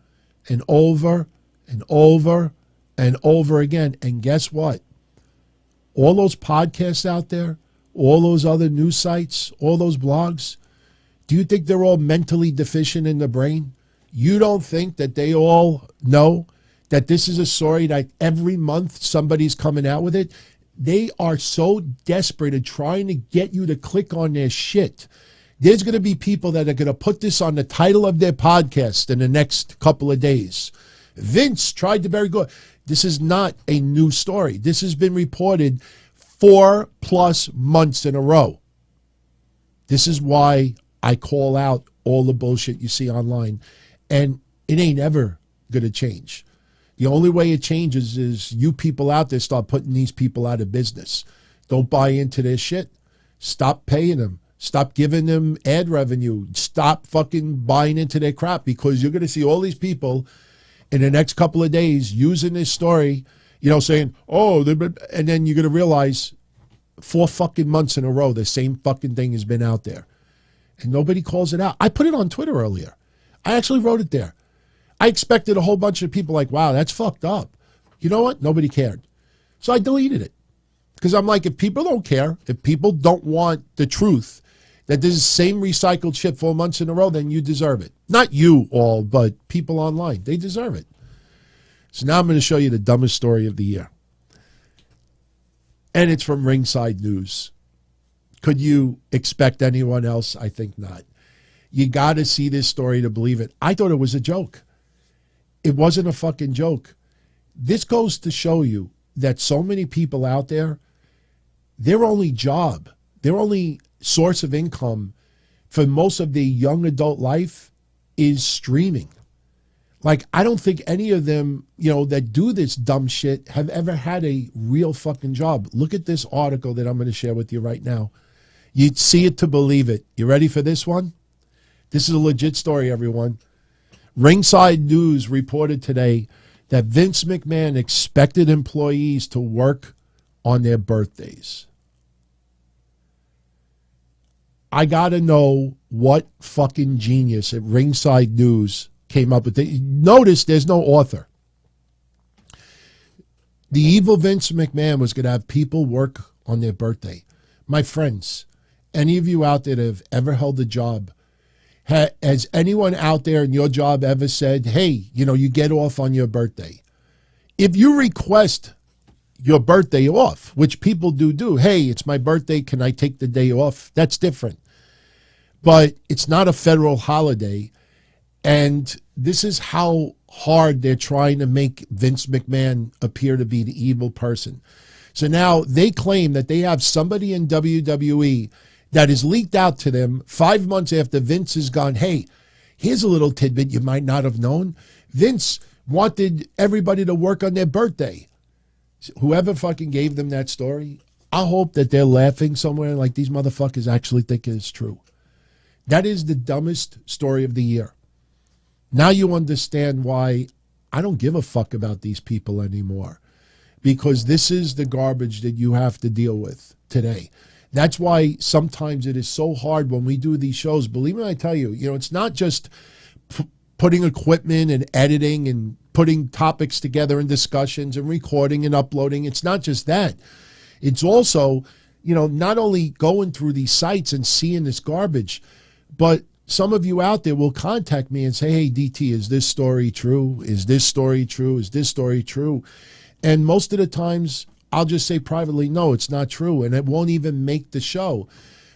and over and over and over again. And guess what? All those podcasts out there, all those other news sites, all those blogs, do you think they're all mentally deficient in the brain? You don't think that they all know that this is a story that every month somebody's coming out with it? They are so desperate at trying to get you to click on their shit. There's going to be people that are going to put this on the title of their podcast in the next couple of days. Vince tried to bury good. This is not a new story. This has been reported 4+ months in a row. This is why I call out all the bullshit you see online. And it ain't ever going to change. The only way it changes is you people out there start putting these people out of business. Don't buy into their shit. Stop paying them. Stop giving them ad revenue. Stop fucking buying into their crap, because you're going to see all these people in the next couple of days using this story, saying, oh, and then you're going to realize 4 fucking months in a row, the same fucking thing has been out there. And nobody calls it out. I put it on Twitter earlier. I actually wrote it there. I expected a whole bunch of people like, wow, that's fucked up. You know what? Nobody cared. So I deleted it. Because I'm like, if people don't care, if people don't want the truth, that this is the same recycled shit 4 months in a row, then you deserve it. Not you all, but people online. They deserve it. So now I'm going to show you the dumbest story of the year. And it's from Ringside News. Could you expect anyone else? I think not. You got to see this story to believe it. I thought it was a joke. It wasn't a fucking joke. This goes to show you that so many people out there, their only job, their only source of income for most of their young adult life is streaming. Like, I don't think any of them, that do this dumb shit have ever had a real fucking job. Look at this article that I'm going to share with you right now. You'd see it to believe it. You ready for this one? This is a legit story, everyone. Ringside News reported today that Vince McMahon expected employees to work on their birthdays. I got to know what fucking genius at Ringside News came up with it. Notice there's no author. The evil Vince McMahon was going to have people work on their birthday. My friends, any of you out there that have ever held a job, has anyone out there in your job ever said, hey, you get off on your birthday? If you request your birthday off, which people do, hey, it's my birthday, can I take the day off? That's different. But it's not a federal holiday. And this is how hard they're trying to make Vince McMahon appear to be the evil person. So now they claim that they have somebody in WWE that is leaked out to them 5 months after Vince has gone, hey, here's a little tidbit you might not have known. Vince wanted everybody to work on their birthday. Whoever fucking gave them that story, I hope that they're laughing somewhere like these motherfuckers actually think it's true. That is the dumbest story of the year. Now you understand why I don't give a fuck about these people anymore, because this is the garbage that you have to deal with today. That's why sometimes it is so hard when we do these shows. Believe me when I tell you, it's not just putting equipment and editing and putting topics together and discussions and recording and uploading. It's not just that. It's also, not only going through these sites and seeing this garbage, but some of you out there will contact me and say, hey, DT, is this story true? Is this story true? Is this story true? And most of the times I'll just say privately, no, it's not true. And it won't even make the show.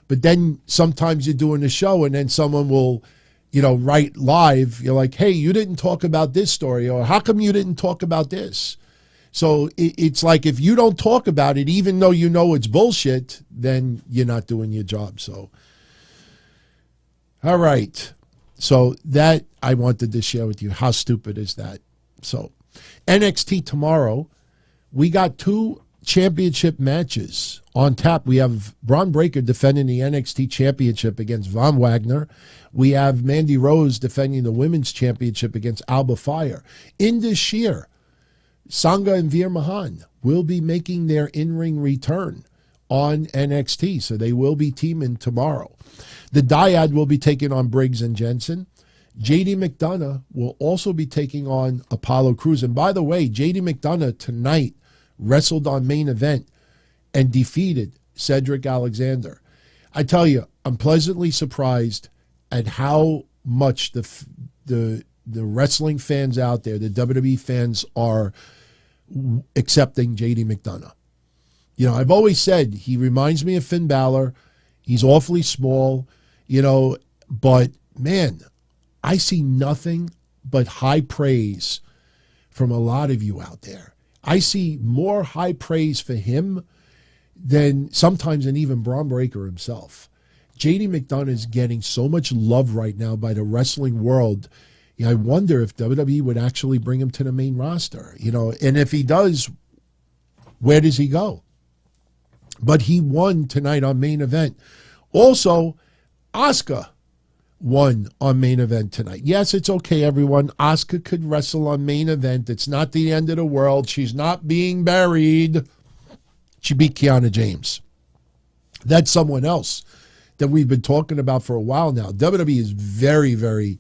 But then sometimes you're doing the show and then someone will, write live. You're like, hey, you didn't talk about this story, or how come you didn't talk about this? So it's like, if you don't talk about it, even though you know it's bullshit, then you're not doing your job. So, all right. So that I wanted to share with you. How stupid is that? So NXT tomorrow, we got 2 championship matches on tap. We have Braun Breaker defending the NXT championship against Von Wagner. We have Mandy Rose defending the women's championship against Alba Fire. In this year, Sangha and Veer Mahan will be making their in-ring return on NXT. So they will be teaming tomorrow. The Dyad will be taking on Briggs and Jensen. JD McDonough will also be taking on Apollo Crews. And by the way, JD McDonough tonight wrestled on Main Event and defeated Cedric Alexander. I tell you, I'm pleasantly surprised at how much the wrestling fans out there, the WWE fans, are accepting JD McDonough. You know, I've always said he reminds me of Finn Balor. He's awfully small, you know, but man, I see nothing but high praise from a lot of you out there. I see more high praise for him than sometimes than even Braun Breaker himself. JD McDonough is getting so much love right now by the wrestling world. You know, I wonder if WWE would actually bring him to the main roster, you know, and if he does, where does he go? But he won tonight on Main Event. Also, Asuka won on Main Event tonight. Yes, it's okay, everyone. Asuka could wrestle on Main Event. It's not the end of the world. She's not being buried. She beat Kiana James. That's someone else that we've been talking about for a while now. WWE is very, very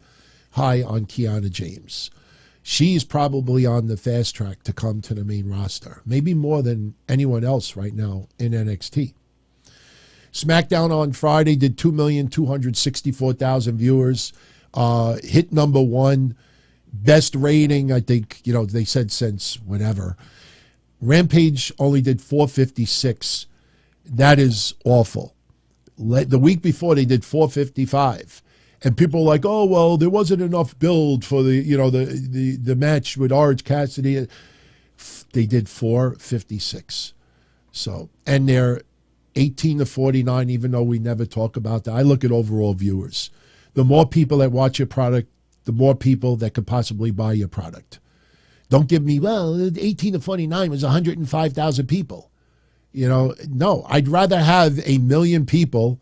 high on Kiana James. She's probably on the fast track to come to the main roster, maybe more than anyone else right now in NXT. SmackDown on Friday did 2,264,000 viewers. Hit number one. Best rating, I think, you know, they said since whenever. Rampage only did 456. That is awful. The week before they did 455. And people were like, oh, well, there wasn't enough build for the, you know, the match with Orange Cassidy. They did 456. So, and they're 18 to 49, even though we never talk about that. I look at overall viewers. The more people that watch your product, the more people that could possibly buy your product. Don't give me, well, 18 to 49 was 105,000 people. You know, no, I'd rather have 1 million people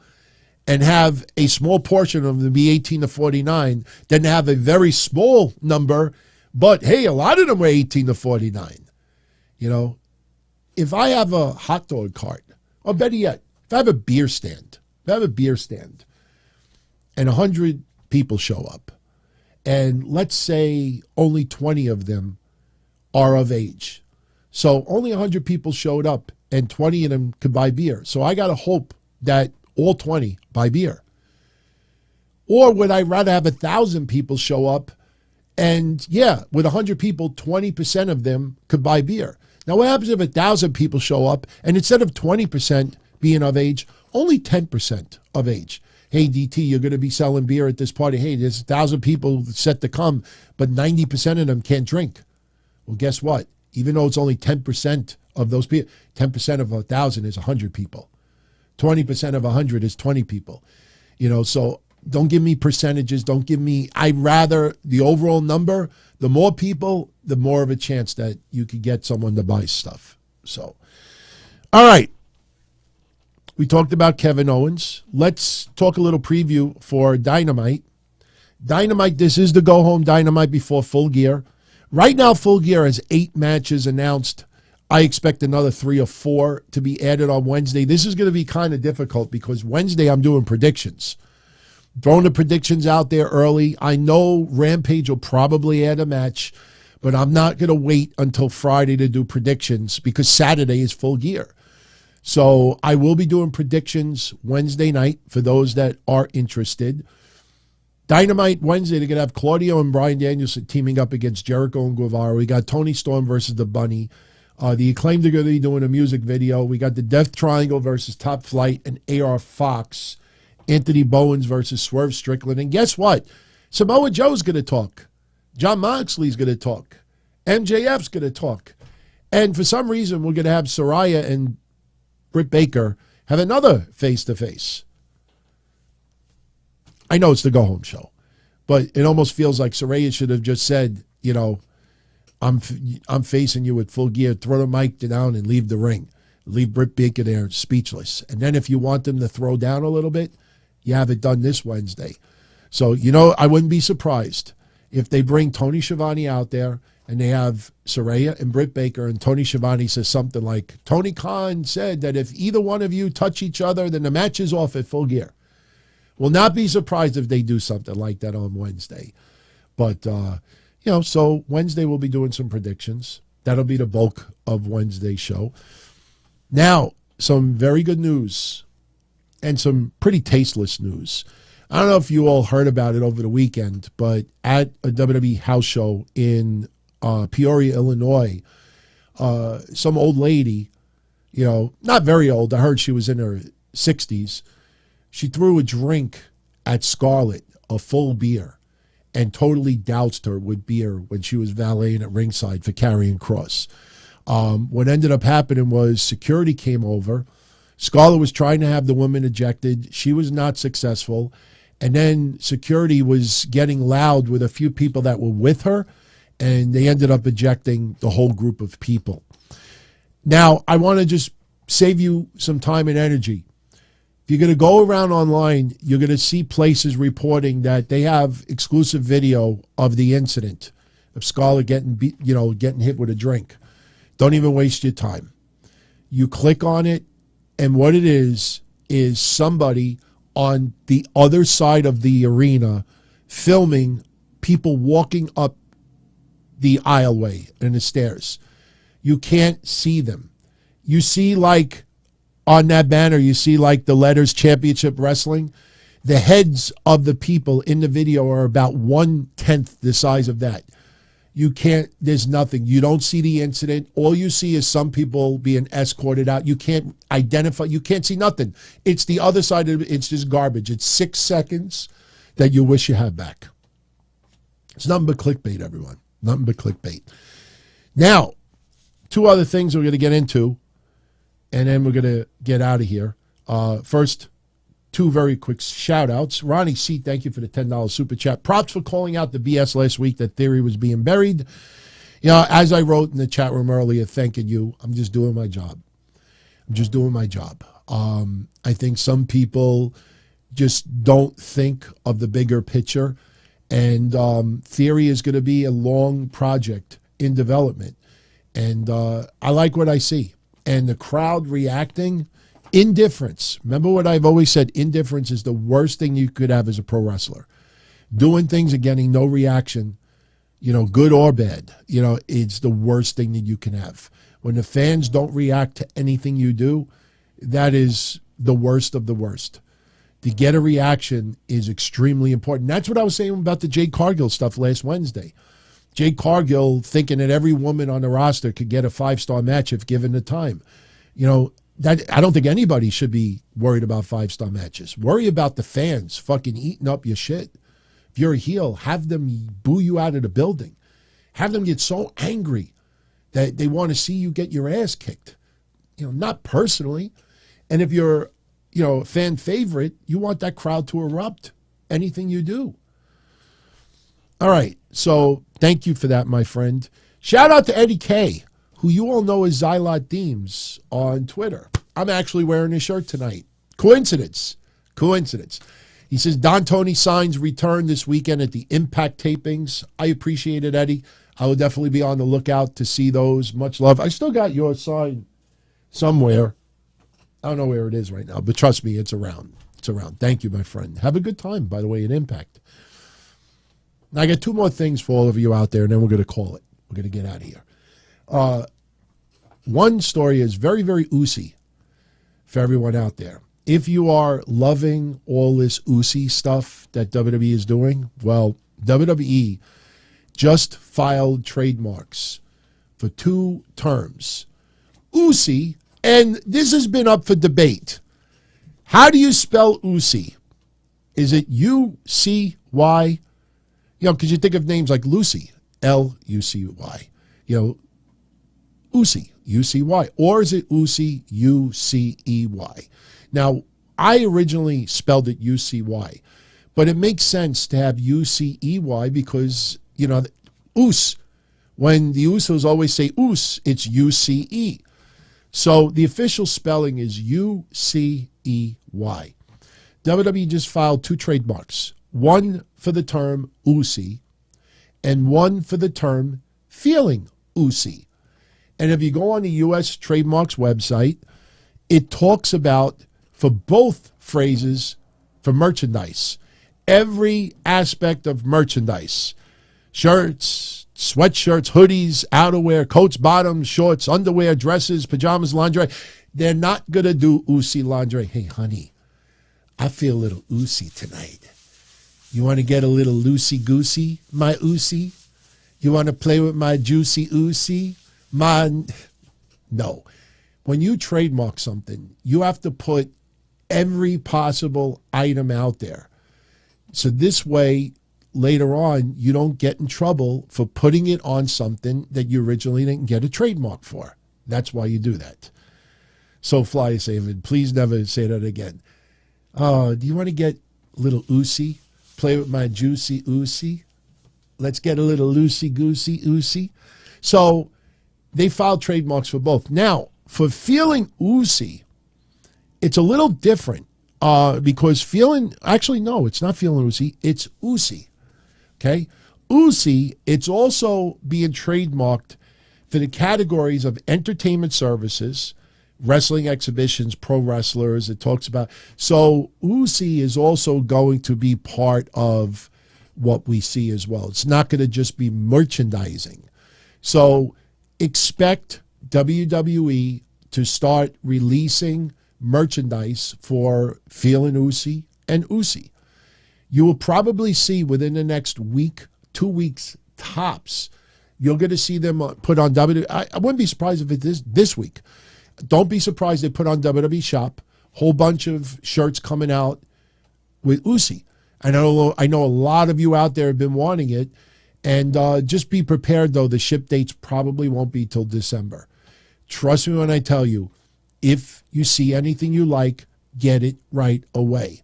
and have a small portion of them be 18 to 49 than have a very small number, but hey, a lot of them were 18 to 49. You know, if I have a hot dog cart, or better yet, if I have a beer stand, and 100 people show up, and let's say only 20 of them are of age. So only 100 people showed up, and 20 of them could buy beer. So I got to hope that all 20 buy beer. Or would I rather have 1,000 people show up, and yeah, with 100 people, 20% of them could buy beer. Now, what happens if 1,000 people show up, and instead of 20% being of age, only 10% of age? Hey, DT, you're going to be selling beer at this party. Hey, there's 1,000 people set to come, but 90% of them can't drink. Well, guess what? Even though it's only 10% of those people, 10% of 1,000 is 100 people. 20% of 100 is 20 people. You know, so don't give me percentages. Don't give me, I'd rather the overall number. The more people, the more of a chance that you could get someone to buy stuff. So, all right. We talked about Kevin Owens. Let's talk a little preview for Dynamite. Dynamite, this is the go-home Dynamite before Full Gear. Right now, Full Gear has 8 matches announced. I expect another 3 or 4 to be added on Wednesday. This is going to be kind of difficult because Wednesday I'm doing predictions. Throwing the predictions out there early. I know Rampage will probably add a match, but I'm not going to wait until Friday to do predictions because Saturday is Full Gear. So I will be doing predictions Wednesday night for those that are interested. Dynamite Wednesday, they're going to have Claudio and Bryan Danielson teaming up against Jericho and Guevara. We got Tony Storm versus the Bunny. The Acclaimed are going to be doing a music video. We got the Death Triangle versus Top Flight and AR Fox. Anthony Bowens versus Swerve Strickland. And guess what? Samoa Joe's going to talk. Jon Moxley's going to talk. MJF's going to talk. And for some reason, we're going to have Saraya and Britt Baker have another face-to-face. I know it's the go-home show, but it almost feels like Saraya should have just said, you know, I'm facing you with Full Gear. Throw the mic down and leave the ring. Leave Britt Baker there speechless. And then if you want them to throw down a little bit, you have it done this Wednesday. So, you know, I wouldn't be surprised if they bring Tony Schiavone out there and they have Saraya and Britt Baker, and Tony Schiavone says something like, Tony Khan said that if either one of you touch each other, then the match is off at Full Gear. Will not be surprised if they do something like that on Wednesday. But, so Wednesday we'll be doing some predictions. That'll be the bulk of Wednesday's show. Now, some very good news and some pretty tasteless news. I don't know if you all heard about it over the weekend, but at a WWE house show in Peoria, Illinois, some old lady, not very old, I heard she was in her 60s, she threw a drink at Scarlett, a full beer, and totally doused her with beer when she was valeting at ringside for Karrion Kross. What ended up happening was security came over. Scarlett was trying to have the woman ejected. She was not successful. And then security was getting loud with a few people that were with her, and they ended up ejecting the whole group of people. Now, I want to just save you some time and energy. If you're going to go around online, you're going to see places reporting that they have exclusive video of the incident of Scarlett getting hit with a drink. Don't even waste your time. You click on it, and what it is somebody on the other side of the arena filming people walking up the aisleway and the stairs. You can't see them. You see, like, on that banner, you see, like, the letters Championship Wrestling. The heads of the people in the video are about 1/10 the size of that. You can't, there's nothing. You don't see the incident. All you see is some people being escorted out. You can't identify, you can't see nothing. It's the other side of it. It's just garbage. It's 6 seconds that you wish you had back. It's nothing but clickbait, everyone. Nothing but clickbait. Now, two other things we're going to get into, and then we're going to get out of here. First, two very quick shout-outs. Ronnie C., thank you for the $10 super chat. Props for calling out the BS last week that Theory was being buried. As I wrote in the chat room earlier, thanking you, I'm just doing my job. I think some people just don't think of the bigger picture, and Theory is going to be a long project in development. And I like what I see. And the crowd reacting, indifference. Remember what I've always said, indifference is the worst thing you could have as a pro wrestler. Doing things and getting no reaction, good or bad, it's the worst thing that you can have. When the fans don't react to anything you do, that is the worst of the worst. To get a reaction is extremely important. That's what I was saying about the Jade Cargill stuff last Wednesday. Jade Cargill thinking that every woman on the roster could get a 5-star match if given the time. That I don't think anybody should be worried about 5-star matches. Worry about the fans fucking eating up your shit. If you're a heel, have them boo you out of the building. Have them get so angry that they want to see you get your ass kicked. Not personally. And if you're, a fan favorite, you want that crowd to erupt. Anything you do. All right. So thank you for that, my friend. Shout out to Eddie K., who you all know as Xylot Deems on Twitter. I'm actually wearing his shirt tonight. Coincidence. He says, Don Tony signs return this weekend at the Impact tapings. I appreciate it, Eddie. I will definitely be on the lookout to see those. Much love. I still got your sign somewhere. I don't know where it is right now, but trust me, it's around. Thank you, my friend. Have a good time, by the way, at Impact. Now, I got two more things for all of you out there, and then we're going to call it. We're going to get out of here. One story is very, very oozy for everyone out there. If you are loving all this oozy stuff that WWE is doing, well, WWE just filed trademarks for 2 terms. Oozy, and this has been up for debate. How do you spell oozy? Is it U-C-Y? Because you think of names like Lucy, L-U-C-Y. Uzi, U-C-Y. Or is it Uzi, U-C-E-Y? Now, I originally spelled it U-C-Y, but it makes sense to have U-C-E-Y because, Us. When the Usos always say Us, it's U-C-E. So the official spelling is U-C-E-Y. WWE just filed 2 trademarks, one for the term Uzi and one for the term feeling oozy. And if you go on the U.S. Trademarks website, it talks about, for both phrases, for merchandise, every aspect of merchandise, shirts, sweatshirts, hoodies, outerwear, coats, bottoms, shorts, underwear, dresses, pajamas, lingerie. They're not going to do oozy lingerie. Hey, honey, I feel a little oozy tonight. You want to get a little loosey-goosey, my oozy? You want to play with my juicy oozy? No. When you trademark something, you have to put every possible item out there. So this way, later on, you don't get in trouble for putting it on something that you originally didn't get a trademark for. That's why you do that. So fly, David, please never say that again. Do you want to get a little oozy? Play with my juicy oozy? Let's get a little loosey-goosey oozy. So they filed trademarks for both. Now, for feeling oozy, it's a little different because actually, no, it's not feeling oozy. It's oozy. Okay? Oozy, it's also being trademarked for the categories of entertainment services, wrestling exhibitions, pro wrestlers. It talks about. So oozy is also going to be part of what we see as well. It's not going to just be merchandising. So expect WWE to start releasing merchandise for feeling oozy and oozy. You will probably see within the next week, 2 weeks tops, you're going to see them put on WWE. I wouldn't be surprised if it is this week. Don't be surprised they put on WWE Shop, whole bunch of shirts coming out with oozy. I know a lot of you out there have been wanting it, and just be prepared, though. The ship dates probably won't be till December. Trust me when I tell you, if you see anything you like, get it right away.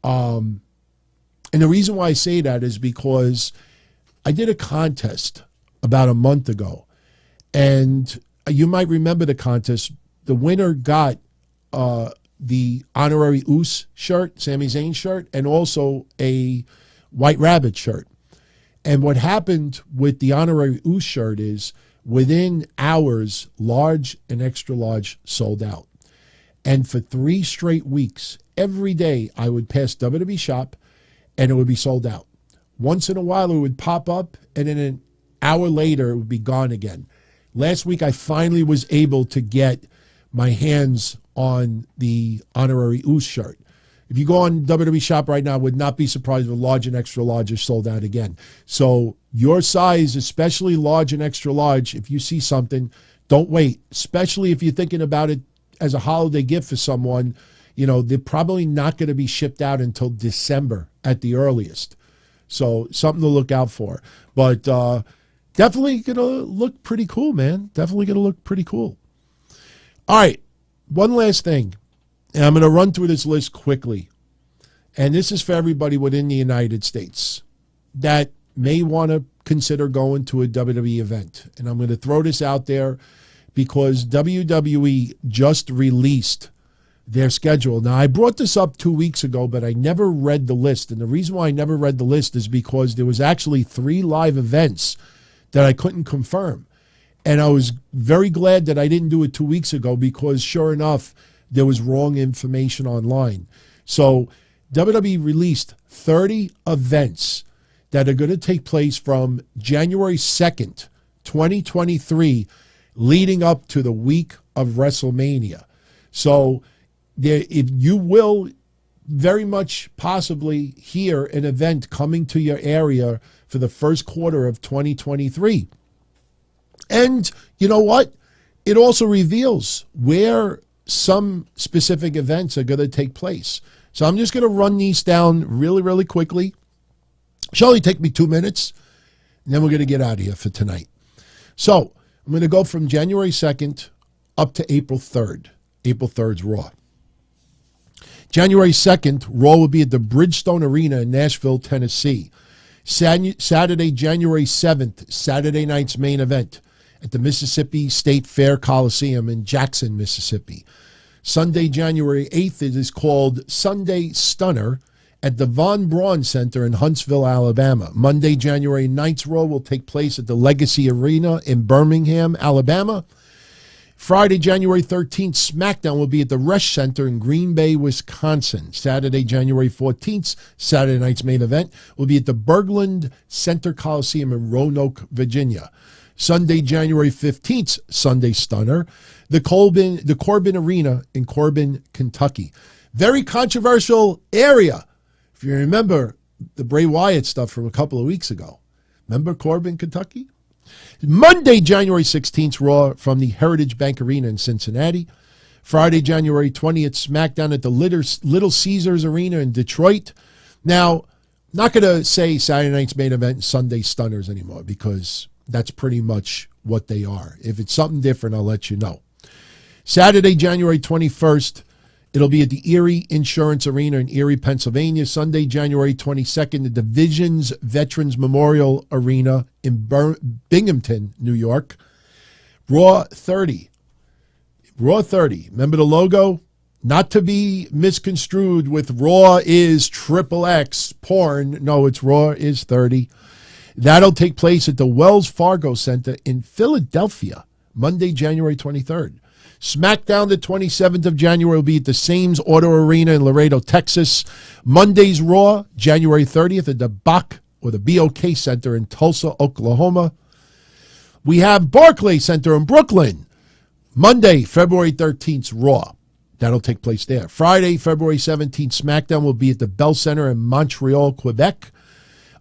And the reason why I say that is because I did a contest about a month ago, and you might remember the contest. The winner got the honorary Oos shirt, Sami Zayn shirt, and also a White Rabbit shirt. And what happened with the honorary Oos shirt is within hours, large and extra large sold out. And for 3 straight weeks, every day I would pass WWE Shop and it would be sold out. Once in a while it would pop up and then an hour later it would be gone again. Last week I finally was able to get my hands on the honorary Oos shirt. If you go on WWE Shop right now, I would not be surprised if large and extra large are sold out again. So your size, especially large and extra large, if you see something, don't wait. Especially if you're thinking about it as a holiday gift for someone, they're probably not going to be shipped out until December at the earliest. So something to look out for. But definitely going to look pretty cool, man. Definitely going to look pretty cool. All right, one last thing, and I'm going to run through this list quickly, and this is for everybody within the United States that may want to consider going to a WWE event, and I'm going to throw this out there because WWE just released their schedule. Now, I brought this up 2 weeks ago, but I never read the list, and the reason why I never read the list is because there was actually 3 live events that I couldn't confirm. And I was very glad that I didn't do it 2 weeks ago because sure enough, there was wrong information online. So WWE released 30 events that are going to take place from January 2nd, 2023, leading up to the week of WrestleMania. So if you will very much possibly hear an event coming to your area for the first quarter of 2023. And you know what? It also reveals where some specific events are going to take place. So I'm just going to run these down really, really quickly. Shall only take me 2 minutes, and then we're going to get out of here for tonight. So I'm going to go from January 2nd up to April 3rd. April 3rd's Raw. January 2nd, Raw will be at the Bridgestone Arena in Nashville, Tennessee. Saturday, January 7th, Saturday night's main event at the Mississippi State Fair Coliseum in Jackson, Mississippi. Sunday, January 8th, it is called Sunday Stunner, at the Von Braun Center in Huntsville, Alabama. Monday, January 9th, Raw will take place at the Legacy Arena in Birmingham, Alabama. Friday, January 13th, SmackDown will be at the Resch Center in Green Bay, Wisconsin. Saturday, January 14th, Saturday night's main event, will be at the Berglund Center Coliseum in Roanoke, Virginia. Sunday, January 15th, Sunday Stunner, the Corbin Arena in Corbin, Kentucky. Very controversial area. If you remember the Bray Wyatt stuff from a couple of weeks ago. Remember Corbin, Kentucky? Monday, January 16th, Raw from the Heritage Bank Arena in Cincinnati. Friday, January 20th, SmackDown at the Little Caesars Arena in Detroit. Now, not going to say Saturday night's main event and Sunday Stunners anymore because that's pretty much what they are. If it's something different, I'll let you know. Saturday, January 21st, it'll be at the Erie Insurance Arena in Erie, Pennsylvania. Sunday, January 22nd, the Divisions Veterans Memorial Arena in Binghamton, New York. Raw 30. Raw 30. Remember the logo? Not to be misconstrued with Raw is XXX porn. No, it's Raw is 30. That'll take place at the Wells Fargo Center in Philadelphia, Monday, January 23rd. SmackDown, the 27th of January, will be at the Sames Auto Arena in Laredo, Texas. Monday's Raw, January 30th, at the BOK Center in Tulsa, Oklahoma. We have Barclays Center in Brooklyn. Monday, February 13th, Raw. That'll take place there. Friday, February 17th, SmackDown will be at the Bell Center in Montreal, Quebec.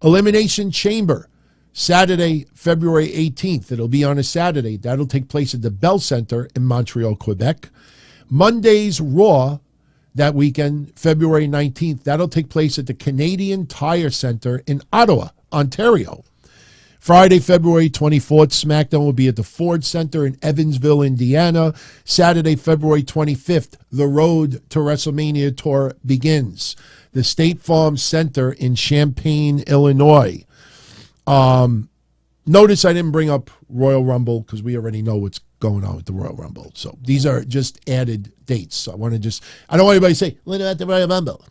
Elimination Chamber, Saturday, February 18th. It'll be on a Saturday. That'll take place at the Bell Center in Montreal, Quebec. Monday's Raw that weekend, February 19th. That'll take place at the Canadian Tire Center in Ottawa, Ontario. Friday, February 24th, SmackDown will be at the Ford Center in Evansville, Indiana. Saturday, February 25th, the Road to WrestleMania tour begins. The State Farm Center in Champaign, Illinois. Notice I didn't bring up Royal Rumble because we already know what's going on with the Royal Rumble. So these are just added dates. So I don't want anybody to say, what about the Royal Rumble?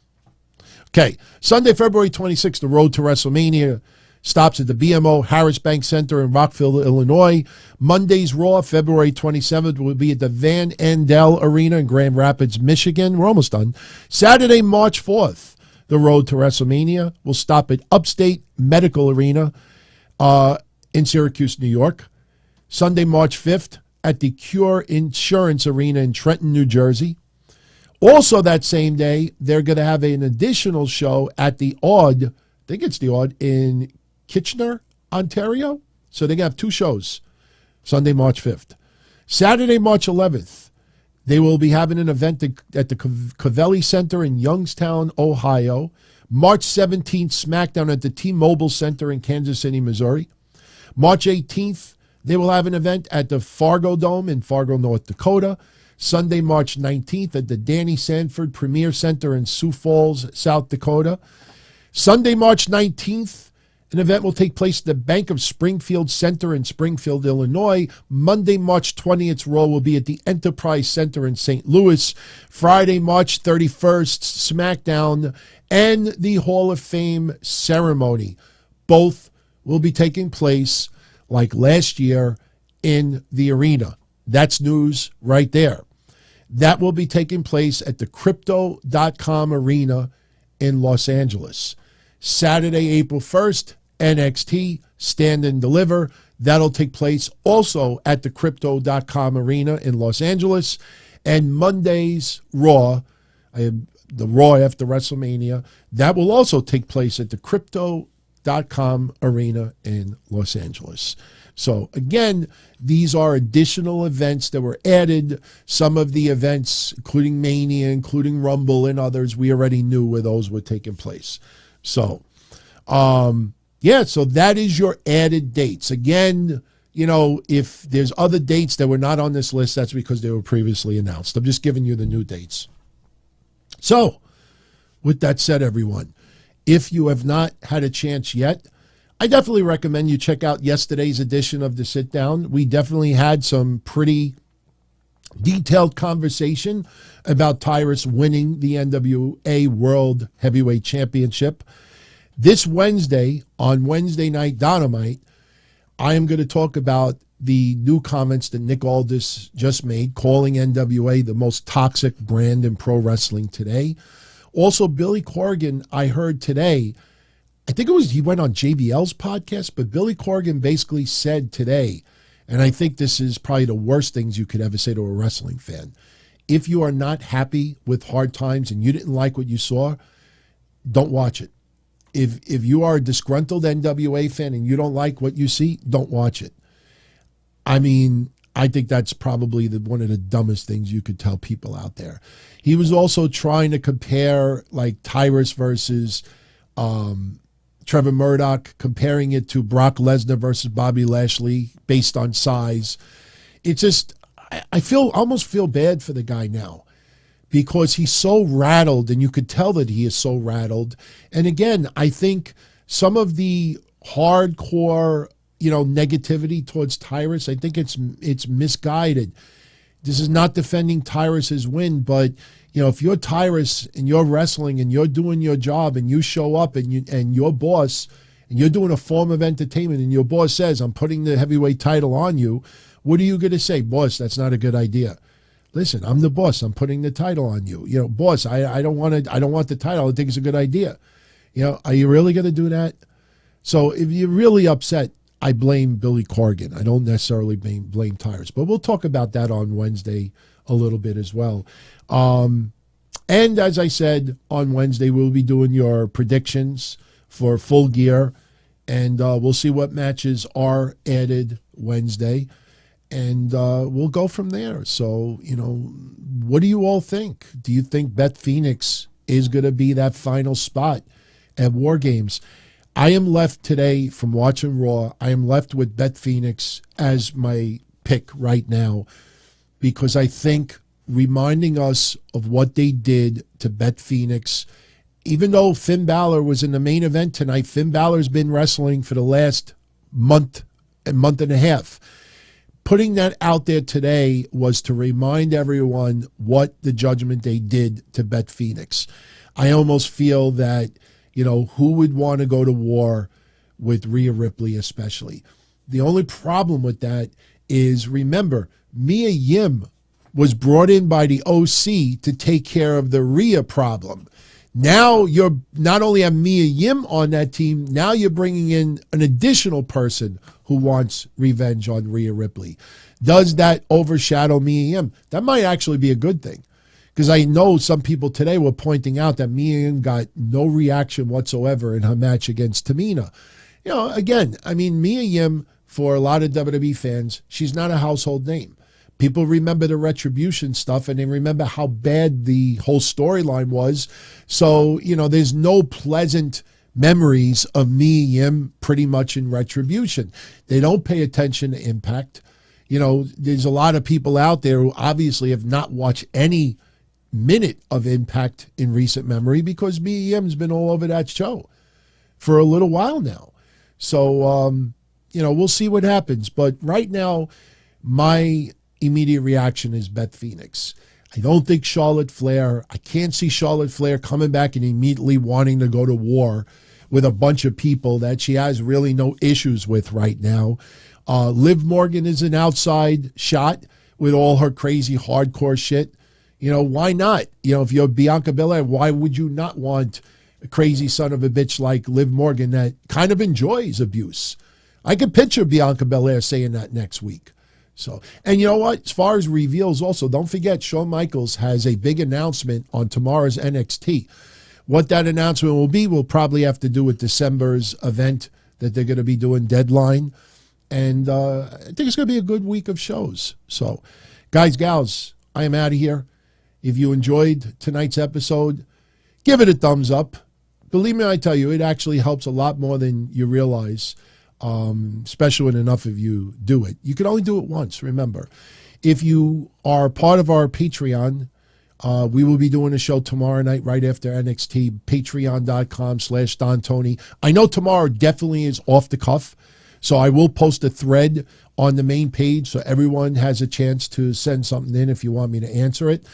Okay, Sunday, February 26th, the Road to WrestleMania stops at the BMO Harris Bank Center in Rockville, Illinois. Monday's Raw, February 27th, will be at the Van Andel Arena in Grand Rapids, Michigan. We're almost done. Saturday, March 4th, the Road to WrestleMania will stop at Upstate Medical Arena in Syracuse, New York. Sunday, March 5th, at the Cure Insurance Arena in Trenton, New Jersey. Also that same day, they're going to have an additional show at the Odd, I think it's the Odd, in Kitchener, Ontario. So they're going to have two shows, Sunday, March 5th. Saturday, March 11th, they will be having an event at the Covelli Center in Youngstown, Ohio. March 17th, SmackDown at the T-Mobile Center in Kansas City, Missouri. March 18th, they will have an event at the Fargo Dome in Fargo, North Dakota. Sunday, March 19th, at the Danny Sanford Premier Center in Sioux Falls, South Dakota. Sunday, March 19th, an event will take place at the Bank of Springfield Center in Springfield, Illinois. Monday, March 20th, Raw will be at the Enterprise Center in St. Louis. Friday, March 31st, SmackDown and the Hall of Fame ceremony. Both will be taking place like last year in the arena. That's news right there. That will be taking place at the Crypto.com Arena in Los Angeles. Saturday, April 1st, NXT Stand and Deliver. That'll take place also at the Crypto.com Arena in Los Angeles. And Monday's Raw, the Raw after WrestleMania, that will also take place at the Crypto.com Arena in Los Angeles. So again, these are additional events that were added. Some of the events, including Mania, including Rumble and others, we already knew where those were taking place. So, so that is your added dates. Again, if there's other dates that were not on this list, that's because they were previously announced. I'm just giving you the new dates. So, with that said, everyone, if you have not had a chance yet, I definitely recommend you check out yesterday's edition of The Sit Down. We definitely had some pretty detailed conversation about Tyrus winning the NWA World Heavyweight Championship. This Wednesday, on Wednesday Night Dynamite, I am going to talk about the new comments that Nick Aldis just made, calling NWA the most toxic brand in pro wrestling today. Also, Billy Corgan, I heard today, I think it was he went on JBL's podcast, but Billy Corgan basically said today, and I think this is probably the worst things you could ever say to a wrestling fan. If you are not happy with Hard Times and you didn't like what you saw, don't watch it. If you are a disgruntled NWA fan and you don't like what you see, don't watch it. I mean, I think that's probably one of the dumbest things you could tell people out there. He was also trying to compare like Tyrus versus Trevor Murdoch, comparing it to Brock Lesnar versus Bobby Lashley based on size. It's just, I almost feel bad for the guy now because he's so rattled, and you could tell that he is so rattled. And again, I think some of the hardcore, negativity towards Tyrus, I think it's misguided. This is not defending Tyrus's win, but if you're Tyrus and you're wrestling and you're doing your job and you show up and your boss and you're doing a form of entertainment and your boss says, "I'm putting the heavyweight title on you," what are you going to say? "Boss, that's not a good idea." Listen, I'm the boss. I'm putting the title on you. Boss, I don't want the title. I think it's a good idea. Are you really going to do that? So if you're really upset, I blame Billy Corgan. I don't necessarily blame Tyrus, but we'll talk about that on Wednesday a little bit as well. And as I said, on Wednesday, we'll be doing your predictions for Full Gear, and we'll see what matches are added Wednesday, and we'll go from there. So, what do you all think? Do you think Beth Pheonix is going to be that final spot at War Games? I am left today from watching Raw. I am left with Beth Pheonix as my pick right now because I think reminding us of what they did to Beth Pheonix, even though Finn Balor was in the main event tonight, Finn Balor's been wrestling for the last month and a half. Putting that out there today was to remind everyone what the Judgment Day did to Beth Pheonix. I almost feel that who would want to go to war with Rhea Ripley especially? The only problem with that is, remember, Mia Yim was brought in by the OC to take care of the Rhea problem. Now you're not only have Mia Yim on that team, now you're bringing in an additional person who wants revenge on Rhea Ripley. Does that overshadow Mia Yim? That might actually be a good thing. Because I know some people today were pointing out that Mia Yim got no reaction whatsoever in her match against Tamina. Again, I mean, Mia Yim, for a lot of WWE fans, she's not a household name. People remember the Retribution stuff, and they remember how bad the whole storyline was. So, there's no pleasant memories of Mia Yim pretty much in Retribution. They don't pay attention to Impact. There's a lot of people out there who obviously have not watched any minute of Impact in recent memory because Mia Yim's been all over that show for a little while now. So, we'll see what happens. But right now, my immediate reaction is Beth Pheonix. I don't think Charlotte Flair, I can't see Charlotte Flair coming back and immediately wanting to go to war with a bunch of people that she has really no issues with right now. Liv Morgan is an outside shot with all her crazy hardcore shit. Why not? If you're Bianca Belair, why would you not want a crazy son of a bitch like Liv Morgan that kind of enjoys abuse? I could picture Bianca Belair saying that next week. So, and you know what? As far as reveals also, don't forget Shawn Michaels has a big announcement on tomorrow's NXT. What that announcement will be will probably have to do with December's event that they're going to be doing, Deadline. And I think it's going to be a good week of shows. So, guys, gals, I am out of here. If you enjoyed tonight's episode, give it a thumbs up. Believe me, I tell you, it actually helps a lot more than you realize, especially when enough of you do it. You can only do it once, remember. If you are part of our Patreon, we will be doing a show tomorrow night right after NXT, patreon.com/Don Tony. I know tomorrow definitely is off the cuff, so I will post a thread on the main page so everyone has a chance to send something in if you want me to answer it.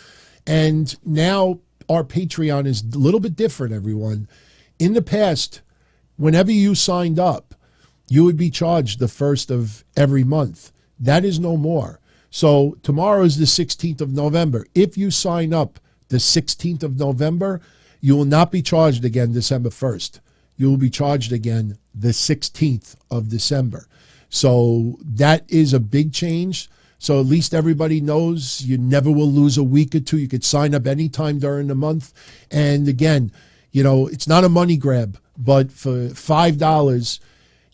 And now our Patreon is a little bit different, everyone. In the past, whenever you signed up, you would be charged the first of every month. That is no more. So tomorrow is the 16th of November. If you sign up the 16th of November, you will not be charged again December 1st. You will be charged again the 16th of December. So that is a big change. So at least everybody knows you never will lose a week or two. You could sign up anytime during the month. And again, you know, it's not a money grab, but for $5,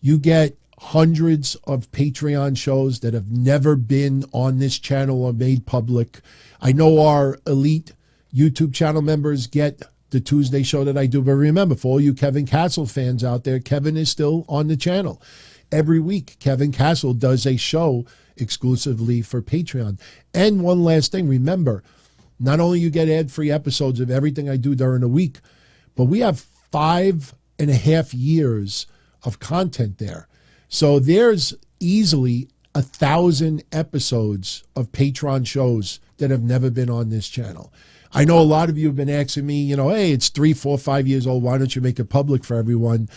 you get hundreds of Patreon shows that have never been on this channel or made public. I know our elite YouTube channel members get the Tuesday show that I do, but remember, for all you Kevin Castle fans out there, Kevin is still on the channel. Every week, Kevin Castle does a show exclusively for Patreon. And one last thing, remember, not only you get ad-free episodes of everything I do during the week, but we have 5.5 years of content there. So there's easily 1,000 episodes of Patreon shows that have never been on this channel. I know a lot of you have been asking me, you know, hey, it's 3, 4, 5 years old. Why don't you make it public for everyone?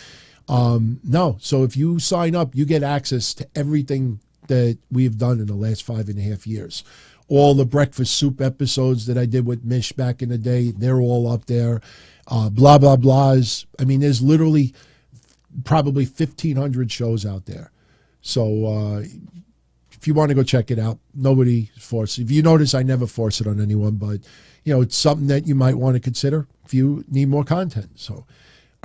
No. So if you sign up, you get access to everything that we've done in the last 5.5 years. All the breakfast soup episodes that I did with Mish back in the day, they're all up there. Blah, blah, blahs. I mean, there's literally probably 1,500 shows out there. So if you want to go check it out, nobody forces. If you notice, I never force it on anyone, but you know, it's something that you might want to consider if you need more content. So,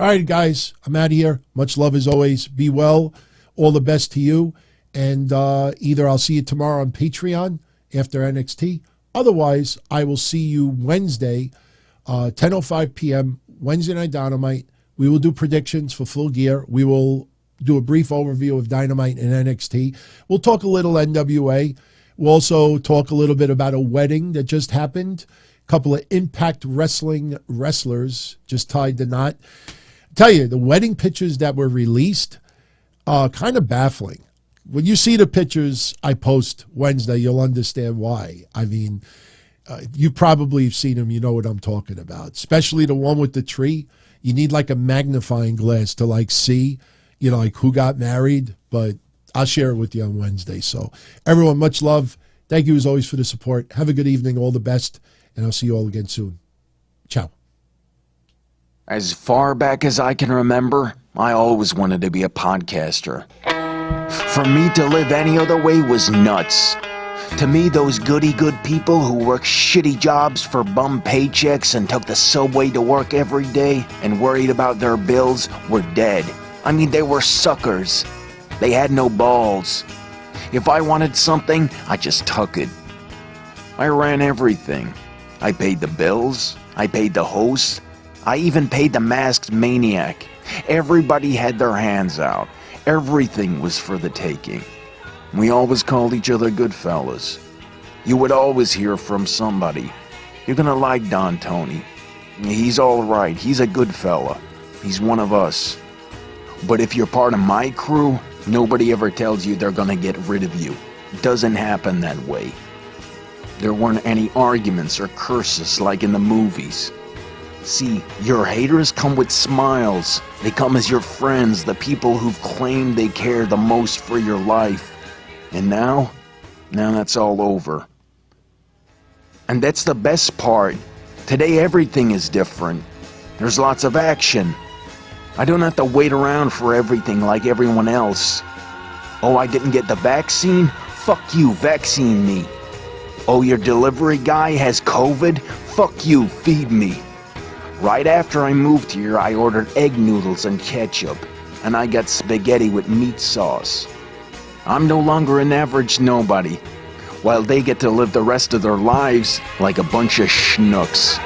all right, guys, I'm out of here. Much love as always. Be well. All the best to you. And either I'll see you tomorrow on Patreon after NXT. Otherwise, I will see you Wednesday, 10:05 p.m., Wednesday Night Dynamite. We will do predictions for Full Gear. We will do a brief overview of Dynamite and NXT. We'll talk a little NWA. We'll also talk a little bit about a wedding that just happened. A couple of Impact Wrestling wrestlers just tied the knot. I tell you, the wedding pictures that were released, kind of baffling. When you see the pictures I post Wednesday, you'll understand why. I mean, you probably have seen them. You know what I'm talking about, especially the one with the tree. You need like a magnifying glass to like see, you know, like who got married, but I'll share it with you on Wednesday. So everyone, much love. Thank you as always for the support. Have a good evening. All the best. And I'll see you all again soon. Ciao. As far back as I can remember, I always wanted to be a podcaster. For me to live any other way was nuts. To me, those goody-good people who worked shitty jobs for bum paychecks and took the subway to work every day and worried about their bills were dead. I mean, they were suckers. They had no balls. If I wanted something, I just took it. I ran everything. I paid the bills. I paid the hosts. I even paid the masked maniac. Everybody had their hands out. Everything was for the taking. We always called each other good fellas. You would always hear from somebody. You're gonna like Don Tony. He's all right. He's a good fella. He's one of us. But if you're part of my crew, nobody ever tells you they're gonna get rid of you. It doesn't happen that way. There weren't any arguments or curses like in the movies. See, your haters come with smiles. They come as your friends, the people who've claimed they care the most for your life. And now that's all over. And that's the best part. Today everything is different. There's lots of action. I don't have to wait around for everything like everyone else. Oh, I didn't get the vaccine? Fuck you, vaccine me. Oh, your delivery guy has COVID? Fuck you, feed me. Right after I moved here, I ordered egg noodles and ketchup, and I got spaghetti with meat sauce. I'm no longer an average nobody, while they get to live the rest of their lives like a bunch of schnooks.